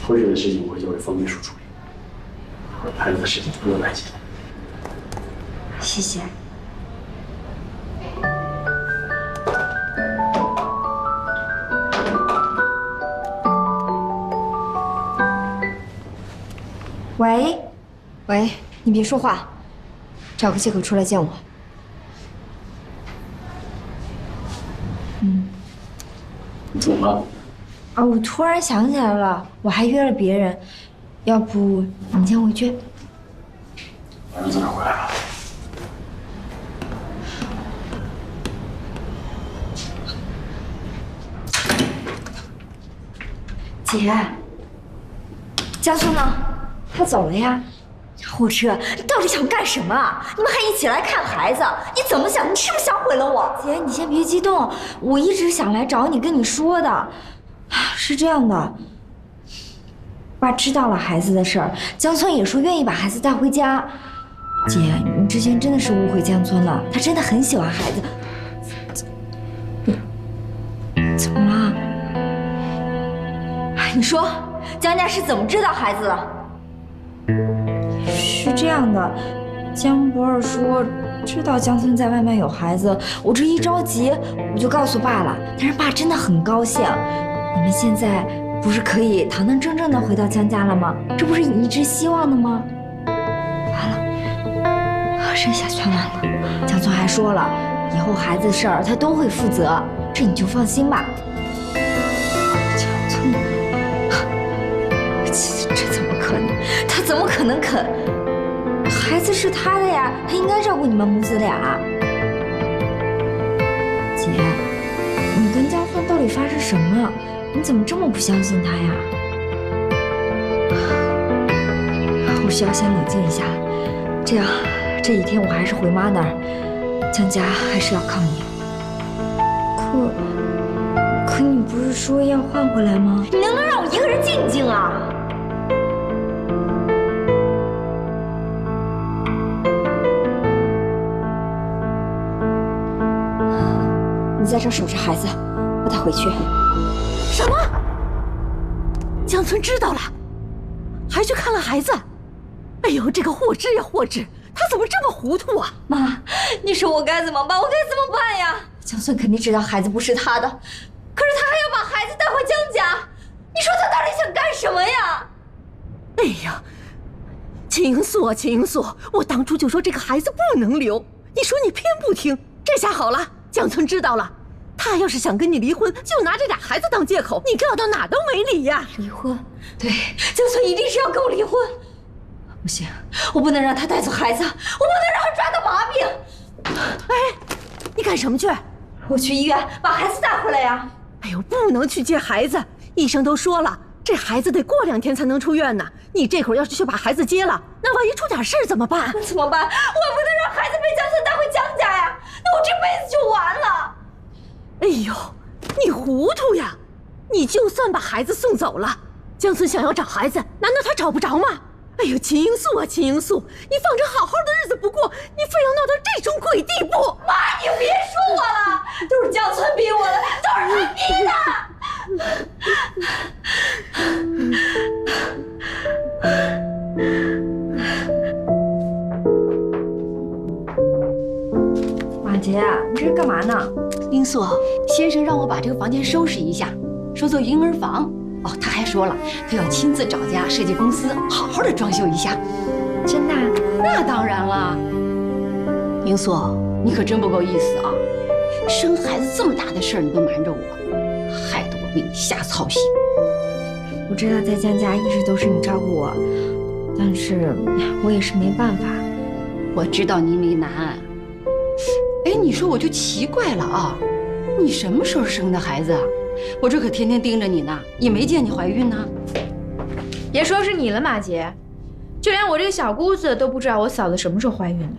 后续的事情我会交给方秘书处理，孩子的事情不用担心。谢谢。喂，你别说话，找个借口出来见我。怎么了？啊，我突然想起来了，我还约了别人，要不你先回去。晚上早点回来吧。姐，江村呢？他走了呀。火车，你到底想干什么啊？你们还一起来看孩子，你怎么想？你是不是想毁了我？姐，你先别激动，我一直想来找你跟你说的。是这样的，爸知道了孩子的事儿，江村也说愿意把孩子带回家。姐，你之前真的是误会江村了，他真的很喜欢孩子。你怎么了？你说江家是怎么知道孩子的？是这样的，江博尔说知道江村在外面有孩子，我这一着急我就告诉爸了，但是爸真的很高兴。你们现在不是可以堂堂正正的回到江家了吗？这不是你一直希望的吗？完了，剩下全完了。江村还说了，以后孩子的事儿他都会负责，这你就放心吧。江村，这怎么可能？他怎么可能肯？孩子是他的呀，他应该照顾你们母子俩。姐，你跟江村到底发生什么？你怎么这么不相信他呀？我需要先冷静一下，这样这几天我还是回妈那儿，江家还是要靠你。可可你不是说要换回来吗？你能不能让我一个人静静啊？你在这守着孩子，我带回去。什么？江村知道了，还去看了孩子？哎呦，这个霍之呀霍之，他怎么这么糊涂啊？妈，你说我该怎么办？我该怎么办呀？江村肯定知道孩子不是他的，可是他还要把孩子带回江家，你说他到底想干什么呀？哎呀，秦英素啊，秦英素，我当初就说这个孩子不能留，你说你偏不听，这下好了，江村知道了。他要是想跟你离婚，就拿这俩孩子当借口，你撂到哪都没理呀！离婚？对，江村一定是要跟我离婚。不行，我不能让他带走孩子，我不能让他抓到把柄。哎，你干什么去？我去医院把孩子带回来呀。哎呦，不能去接孩子，医生都说了，这孩子得过2天才能出院呢。你这会儿要是去把孩子接了，那万一出点事儿怎么办？那怎么办？我不能让孩子被江村带回江家呀，那我这辈子就完了。哎呦，你糊涂呀！你就算把孩子送走了，江村想要找孩子，难道他找不着吗？哎呦，秦英素啊，秦英素，你放着好好的日子不过，你非要闹到这种鬼地步！妈，你别说我了，都是江村逼我的，都是他逼的。马杰，你这是干嘛呢？英素，先生让我把这个房间收拾一下，说做婴儿房。哦，他还说了，他要亲自找家设计公司，好好的装修一下。真的？那当然了。英素，你可真不够意思啊！生孩子这么大的事儿你都瞒着我，害得我为你瞎操心。我知道在江家一直都是你照顾我，但是我也是没办法。我知道你没难。哎，你说我就奇怪了啊，你什么时候生的孩子啊？我这可天天盯着你呢，也没见你怀孕呢。别说是你了，马杰，就连我这个小姑子都不知道我嫂子什么时候怀孕的。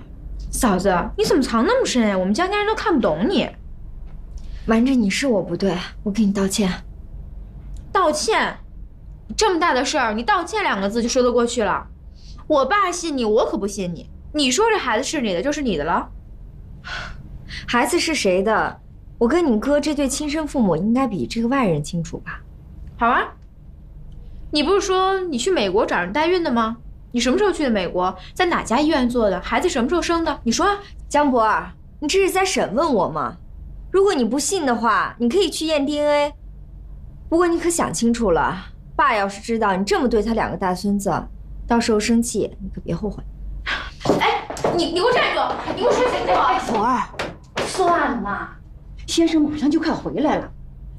嫂子，你怎么藏那么深呀？我们江家人都看不懂你。瞒着你是我不对，我给你道歉。道歉？这么大的事儿，你道歉2个字就说得过去了？我爸信你，我可不信你。你说这孩子是你的，就是你的了。孩子是谁的？我跟你哥这对亲生父母应该比这个外人清楚吧？好啊，你不是说你去美国找人代孕的吗？你什么时候去的美国？在哪家医院做的？孩子什么时候生的？你说啊。江博儿，你这是在审问我吗？如果你不信的话，你可以去验 DNA。不过你可想清楚了，爸要是知道你这么对他2个大孙子，到时候生气，你可别后悔。哎，你给我站住！你给我说清楚！哎，福儿，算了。先生马上就快回来了，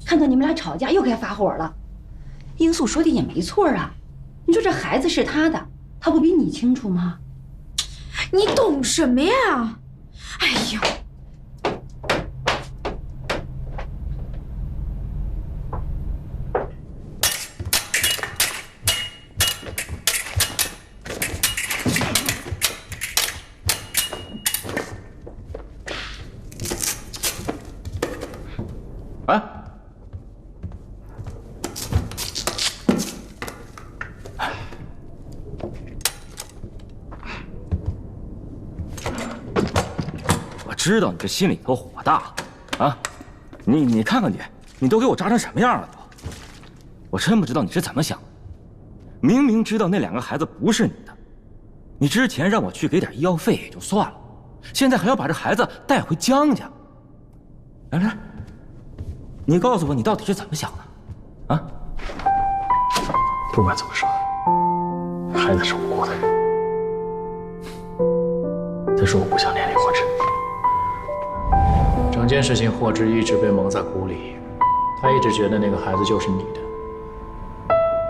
看到你们俩吵架又该发火了。英素说的也没错啊，你说这孩子是他的，他不比你清楚吗？你懂什么呀？哎呦！哎，我知道你这心里头火大，啊，你看看你都给我扎成什么样了都！我真不知道你是怎么想的。明明知道那2个孩子不是你的，你之前让我去给点医药费也就算了，现在还要把这孩子带回江家。来，你告诉我，你到底是怎么想的？啊？不管怎么说，孩子是无辜的。再说我不想连累霍之。整件事情，霍之一直被蒙在鼓里，他一直觉得那个孩子就是你的，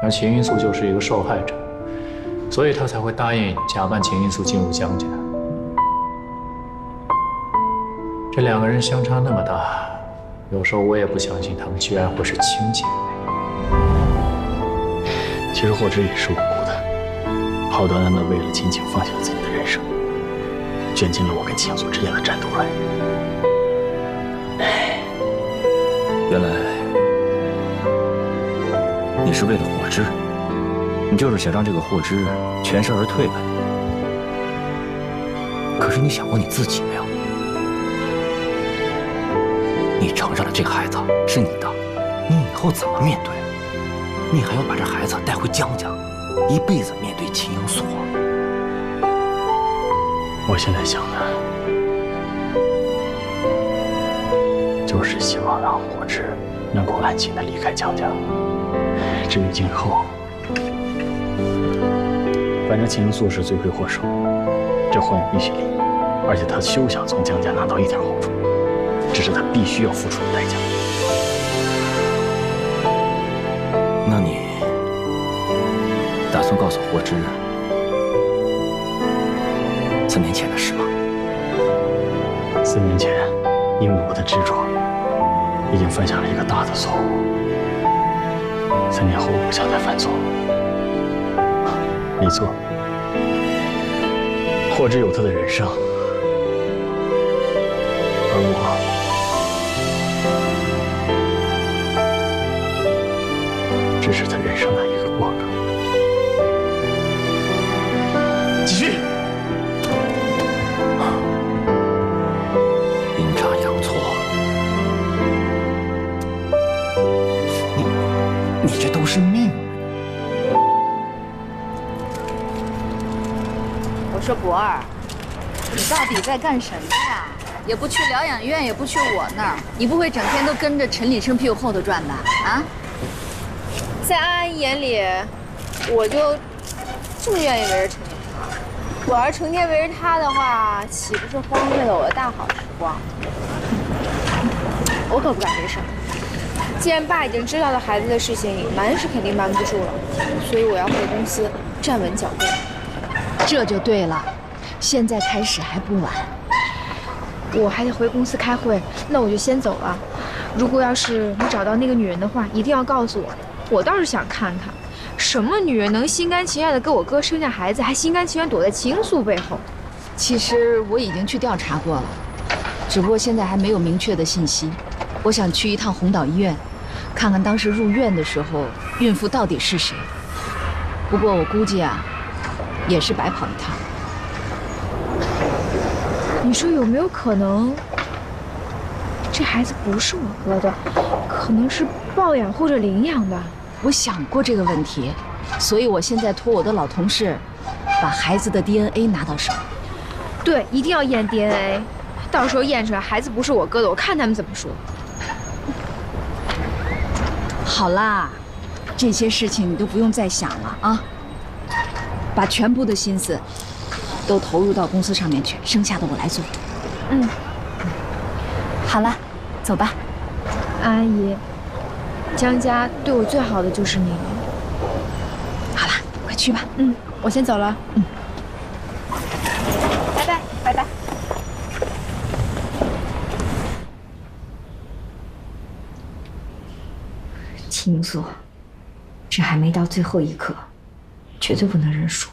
而秦英素就是一个受害者，所以他才会答应假扮秦英素进入江家。这2个人相差那么大。有时候我也不相信他们居然会是亲姐妹。其实霍之也是无辜的，好端端的为了亲情放弃了自己的人生，卷进了我跟秦英素之间的战斗来。原来也是为了霍之，你就是想让这个霍之全身而退呗。可是你想过你自己没有？你承认了这个孩子是你的，你以后怎么面对？你还要把这孩子带回江家，一辈子面对秦英素。我现在想的，就是希望让霍之能够安心的离开江家。至于今后，反正秦英素是罪魁祸首，这婚必须离，而且他休想从江家拿到一点好处，这是他必须要付出的代价。那你打算告诉霍之4年前的事吗？4年前，因为我的执着，已经犯下了一个大的错误。3年后，我不想再犯错。没错，霍之有他的人生，而我只是他人生的一个过客。继续。阴差阳错，你这都是命。我说博儿，你到底在干什么呀？也不去疗养院，也不去我那儿，你不会整天都跟着陈立生屁股后头转吧？啊？在安安眼里，我就这么愿意围着陈立生。我要是成天围着他的话，岂不是荒废了我的大好时光？我可不干这事儿。既然爸已经知道了孩子的事情，瞒是肯定瞒不住了，所以我要回公司站稳脚步。这就对了，现在开始还不晚。我还得回公司开会，那我就先走了。如果要是你找到那个女人的话，一定要告诉我。我倒是想看看，什么女人能心甘情愿地跟我哥生下孩子，还心甘情愿躲在秦英素背后？其实我已经去调查过了，只不过现在还没有明确的信息。我想去一趟红岛医院，看看当时入院的时候孕妇到底是谁。不过我估计啊，也是白跑一趟。你说有没有可能，这孩子不是我哥的，可能是抱养或者领养的？我想过这个问题，所以我现在托我的老同事，把孩子的 DNA 拿到手。对，一定要验 DNA， 到时候验出来孩子不是我哥的，我看他们怎么说。好啦，这些事情你都不用再想了啊，把全部的心思都投入到公司上面去，剩下的我来做。嗯，好了，走吧。阿姨，江家对我最好的就是你了。好了，快去吧。嗯，我先走了。嗯，拜拜，拜拜。秦英素，这还没到最后一刻，绝对不能认输。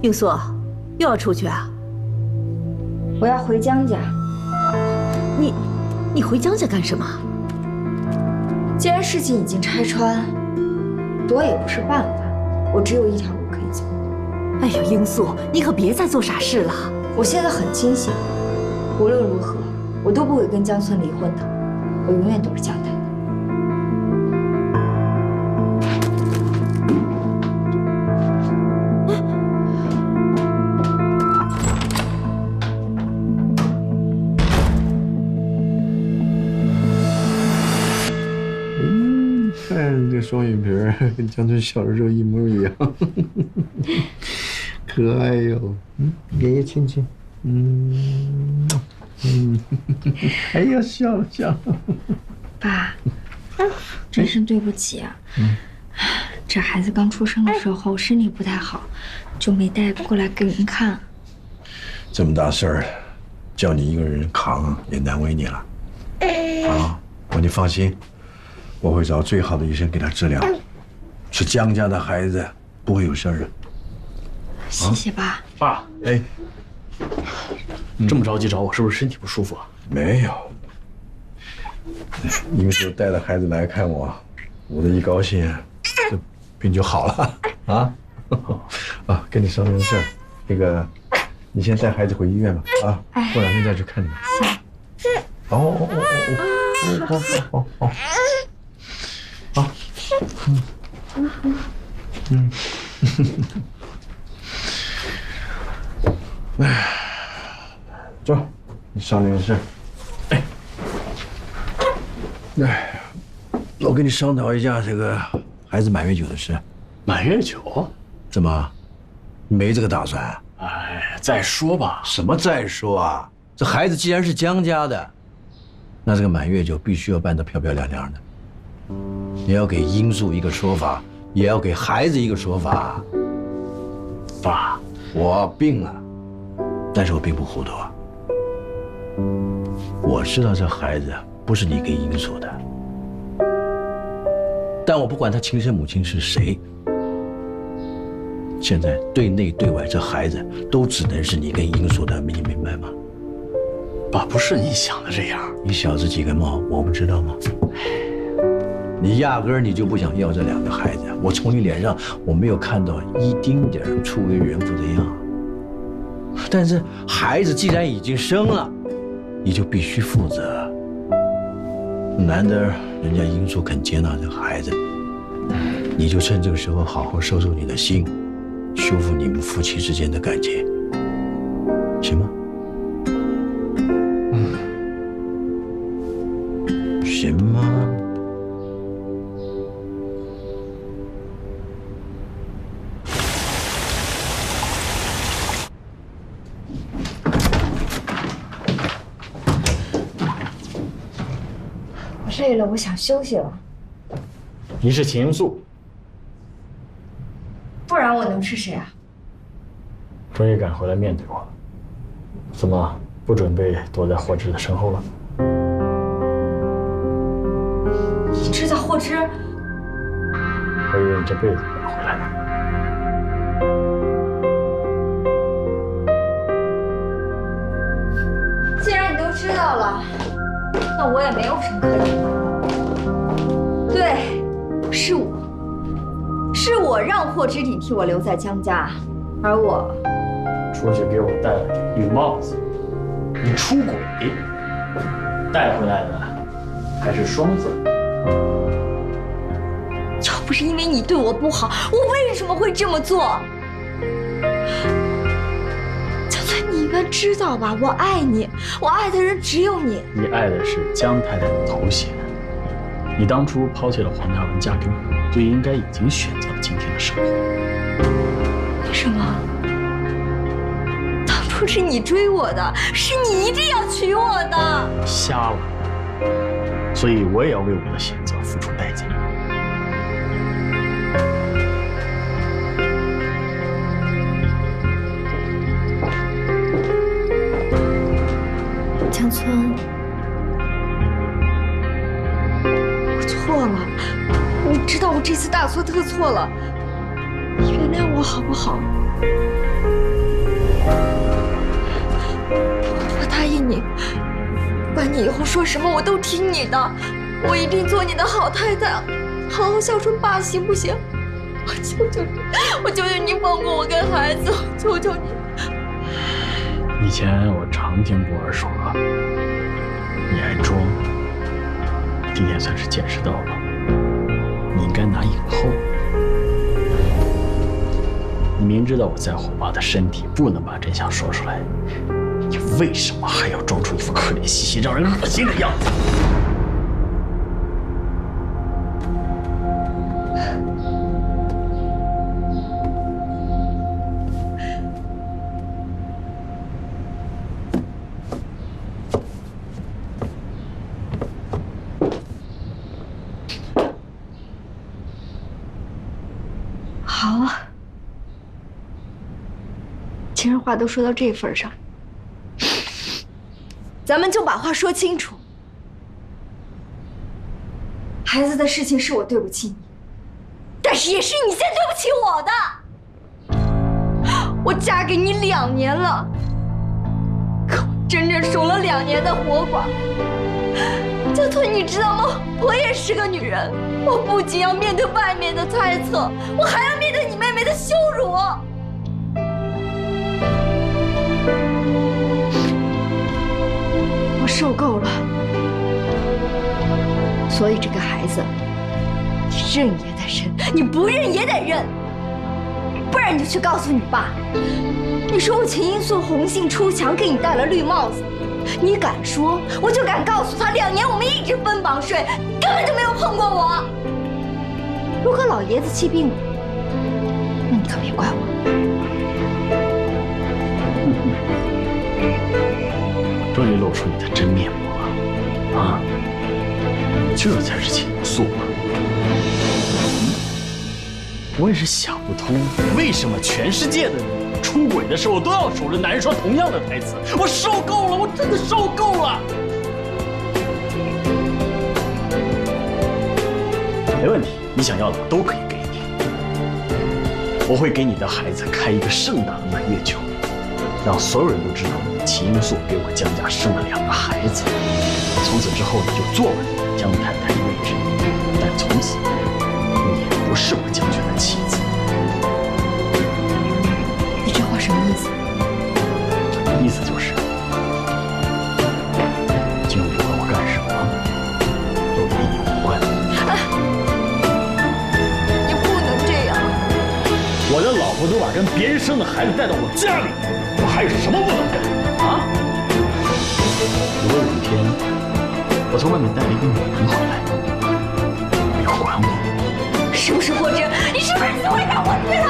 英素，又要出去啊？我要回江家。你回江家干什么？既然事情已经拆穿，躲也不是办法，我只有一条路可以走。哎呦，英素，你可别再做傻事了。我现在很清醒，无论如何，我都不会跟江村离婚的，我永远都是江太太。看这双眼皮儿跟江村小的时候一模一样，可爱哟。爷爷亲亲。哎呀，笑了笑了。爸，真是对不起啊。这孩子刚出生的时候身体不太好，就没带过来给您看。这么大事儿，叫你一个人扛也难为你了。啊，你放心，我会找最好的医生给他治疗。是江家的孩子，不会有事儿的。谢谢爸。爸，哎，这么着急找我，是不是身体不舒服啊？没有，英素带着孩子来看我，我这一高兴，这病就好了啊！啊，跟你商量个事儿，那个，你先带孩子回医院吧啊，过2天再去看你。行。哦，好。哎，走，你商量个事儿。哎，我跟你商讨一下这个孩子满月酒的事。满月酒？怎么，你没这个打算？哎，再说吧。什么再说啊？这孩子既然是江家的，那这个满月酒必须要办得漂漂亮亮的。你要给英素一个说法，也要给孩子一个说法。爸，我病了，但是我并不糊涂啊。我知道这孩子不是你跟英素的，但我不管他亲生母亲是谁，现在对内对外这孩子都只能是你跟英素的，你明白吗？爸，不是你想的这样。你小子几根毛，我不知道吗？你压根儿你就不想要这2个孩子，我从你脸上我没有看到一丁点儿初为人父的样。但是孩子既然已经生了，你就必须负责。难得人家英素肯接纳这个孩子，你就趁这个时候好好收收你的心，修复你们夫妻之间的感情，行吗？行吗？我累了，我想休息了。你是秦英素，不然我能是谁啊？终于赶回来面对我了。怎么不准备躲在霍之的身后了？你知道霍之？我以为你这辈子不能回来呢。既然你都知道了，那我也没有什么可隐瞒的。对，是我让霍之顶替我留在江家，而我出去给我戴了顶绿帽子，你出轨，带回来的还是双子。要不是因为你对我不好，我为什么会这么做？江村，你应该知道吧？我爱你，我爱的人只有你。你爱的是江太太的头衔。你当初抛弃了黄嘉文嫁给我，就应该已经选择了今天的生命。为什么？当初是你追我的，是你一定要娶我的。瞎了，所以我也要为我的选择付出代价。江村，我错了，我知道我这次大错特错了，你原谅我好不好？我答应你，不管你以后说什么，我都听你的，我一定做你的好太太，好好孝顺爸，行不行？我求求你，我求求你放过我跟孩子，我求求你。以前我常听波儿说，你爱装，今天算是见识到了，你应该拿影后。你明知道我在乎爸的身体，不能把真相说出来，你为什么还要装出一副可怜兮兮、让人恶心的样子？好啊，既然话都说到这份上，咱们就把话说清楚。孩子的事情是我对不起你，但是也是你先对不起我的。我嫁给你2年了，可我真正守了2年的活寡。江村，你知道吗？我也是个女人，我不仅要面对外面的猜测，我还要面对你妹妹的羞辱。我受够了，所以这个孩子，你认也得认，你不认也得认。不然你就去告诉你爸，你说我秦英素红杏出墙，给你戴了绿帽子。你敢说，我就敢告诉他，2年我们一直分房睡，根本就没有碰过我。如果老爷子气病了，那你可别怪我。终于露出你的真面目了，啊！这才是秦英素吗？我也是想不通，为什么全世界的人出轨的时候都要守着男人说同样的台词？我受够了，我真的受够了。没问题，你想要的我都可以给你。我会给你的孩子开一个盛大的满月酒，让所有人都知道秦英素给我江家生了2个孩子。从此之后，你就坐稳江太太的位置，但从此你也不是我江轩的妻子。你这话什么意思？意思就是，今后不管我干什么，都与你无关。你不能这样！我的老婆都把跟别人生的孩子带到我家里，我还有什么不能干啊？如果有一天我从外面带了一个女人回来，你还我？是不是霍之？你是不是只会看我对他？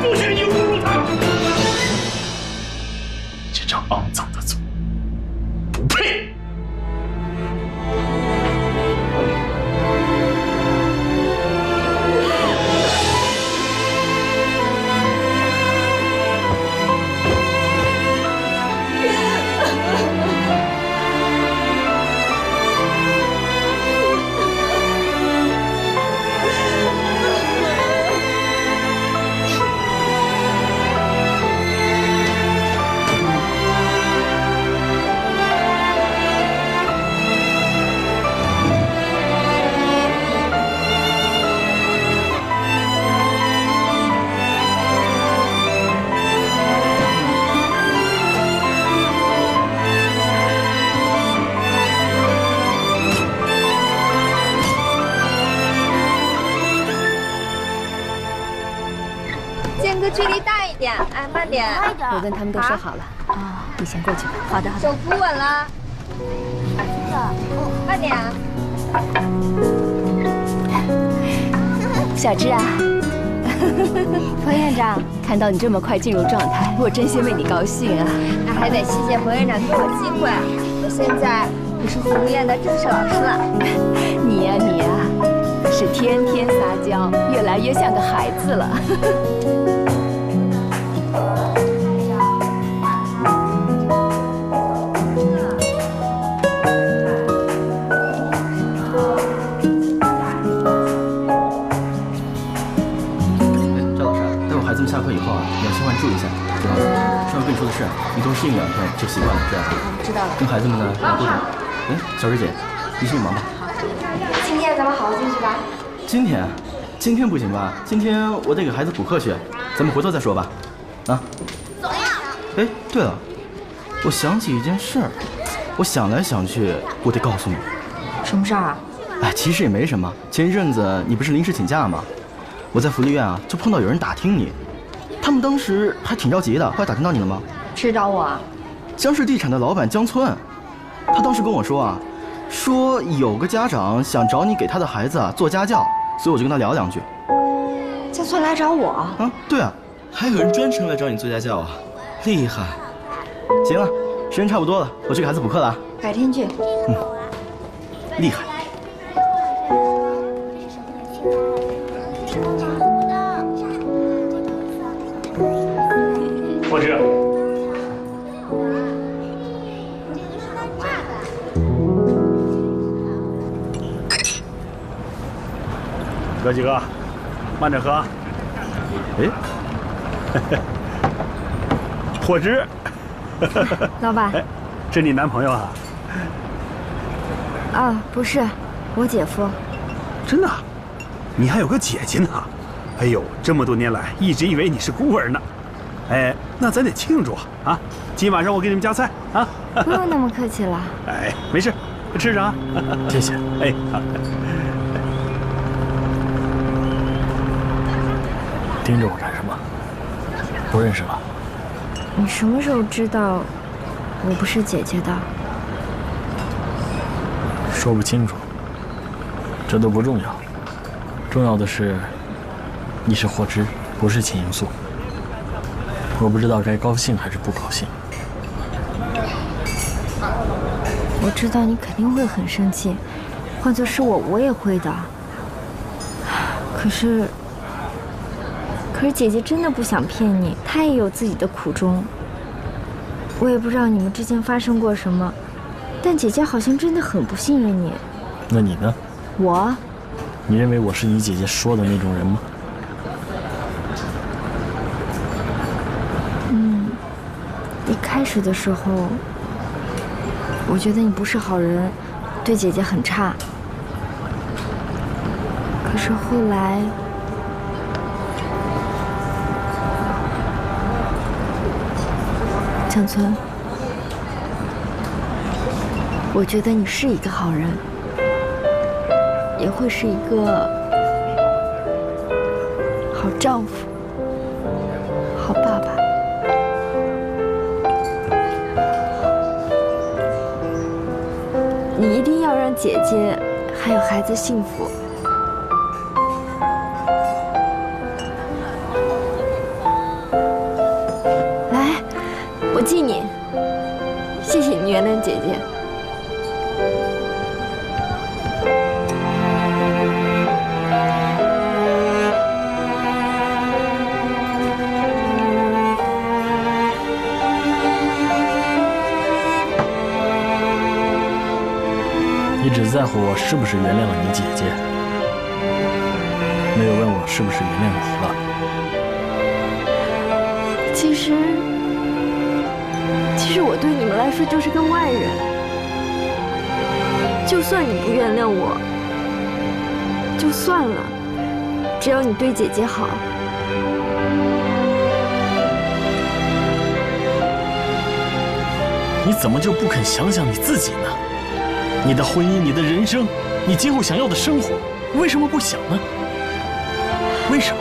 不许你侮辱他！这张肮脏的嘴，不配！距离大一点，哎，慢点。我跟他们都说好了啊，你先过去吧。好的，好的。手扶稳了。慢点。小芝啊，冯院长，看到你这么快进入状态，我真心为你高兴啊。那还得谢谢冯院长给我机会，我现在可是胡燕的正式老师了。你呀，你呀，是天天撒娇，越来越像个孩子了。下课以后啊，你要先关注一下，知道吗？顺便跟你说的是，你多适应2天就习惯了，知道吧？知道了。跟孩子们呢要多点。哎，小师姐，你去忙吧。今天咱们好好进去吧。今天不行吧？今天我得给孩子补课去，咱们回头再说吧。啊。走呀！哎，对了，我想起一件事儿，我想来想去，我得告诉你。什么事儿啊？哎，其实也没什么。前一阵子你不是临时请假吗？我在福利院啊，就碰到有人打听你。他们当时还挺着急的，后来打听到你了吗？是找我啊？江氏地产的老板江村，他当时跟我说啊，说有个家长想找你给他的孩子做家教，所以我就跟他聊2句。江村来找我？啊，对啊，还有人专程来找你做家教啊，厉害。行了，时间差不多了，我去给孩子补课了啊。改天去。厉害。霍之，哥几个，慢点喝。哎，霍之，老板，哎，这你男朋友啊？啊，不是，我姐夫。真的？你还有个姐姐呢？哎呦，这么多年来一直以为你是孤儿呢。哎，那咱得庆祝啊！今晚上我给你们夹菜啊！不用那么客气了。哎，没事，吃着啊。谢谢。哎，好。盯着我干什么？不认识了？你什么时候知道我不是姐姐的？说不清楚，这都不重要。重要的是，你是霍之，不是秦英素。我不知道该高兴还是不高兴。我知道你肯定会很生气，换作是我，我也会的。可是姐姐真的不想骗你，她也有自己的苦衷。我也不知道你们之间发生过什么，但姐姐好像真的很不信任你。那你呢？我？你认为我是你姐姐说的那种人吗？一开始的时候，我觉得你不是好人，对姐姐很差。可是后来，江村，我觉得你是一个好人，也会是一个好丈夫、好爸爸。你一定要让姐姐还有孩子幸福。来，我敬你，谢谢你原谅姐姐。你只在乎我是不是原谅了你姐姐，没有问我是不是原谅你了。其实我对你们来说就是个外人，就算你不原谅我，就算了，只要你对姐姐好。你怎么就不肯想想你自己呢？你的婚姻，你的人生，你今后想要的生活，为什么不想呢？为什么？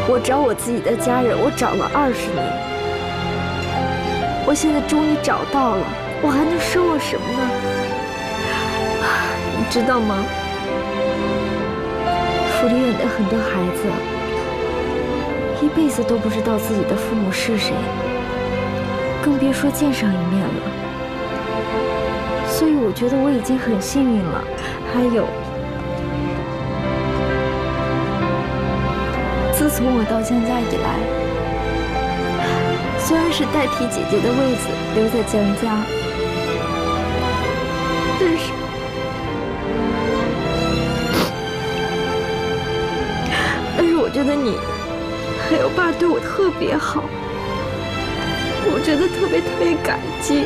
我找我自己的家人，我找了20年，我现在终于找到了，我还能奢望什么呢？你知道吗？福利院的很多孩子，一辈子都不知道自己的父母是谁，更别说见上一面了。所以我觉得我已经很幸运了。还有，自从我到江家以来，虽然是代替姐姐的位子留在江家，但是我觉得你还有爸对我特别好，我觉得特别感激。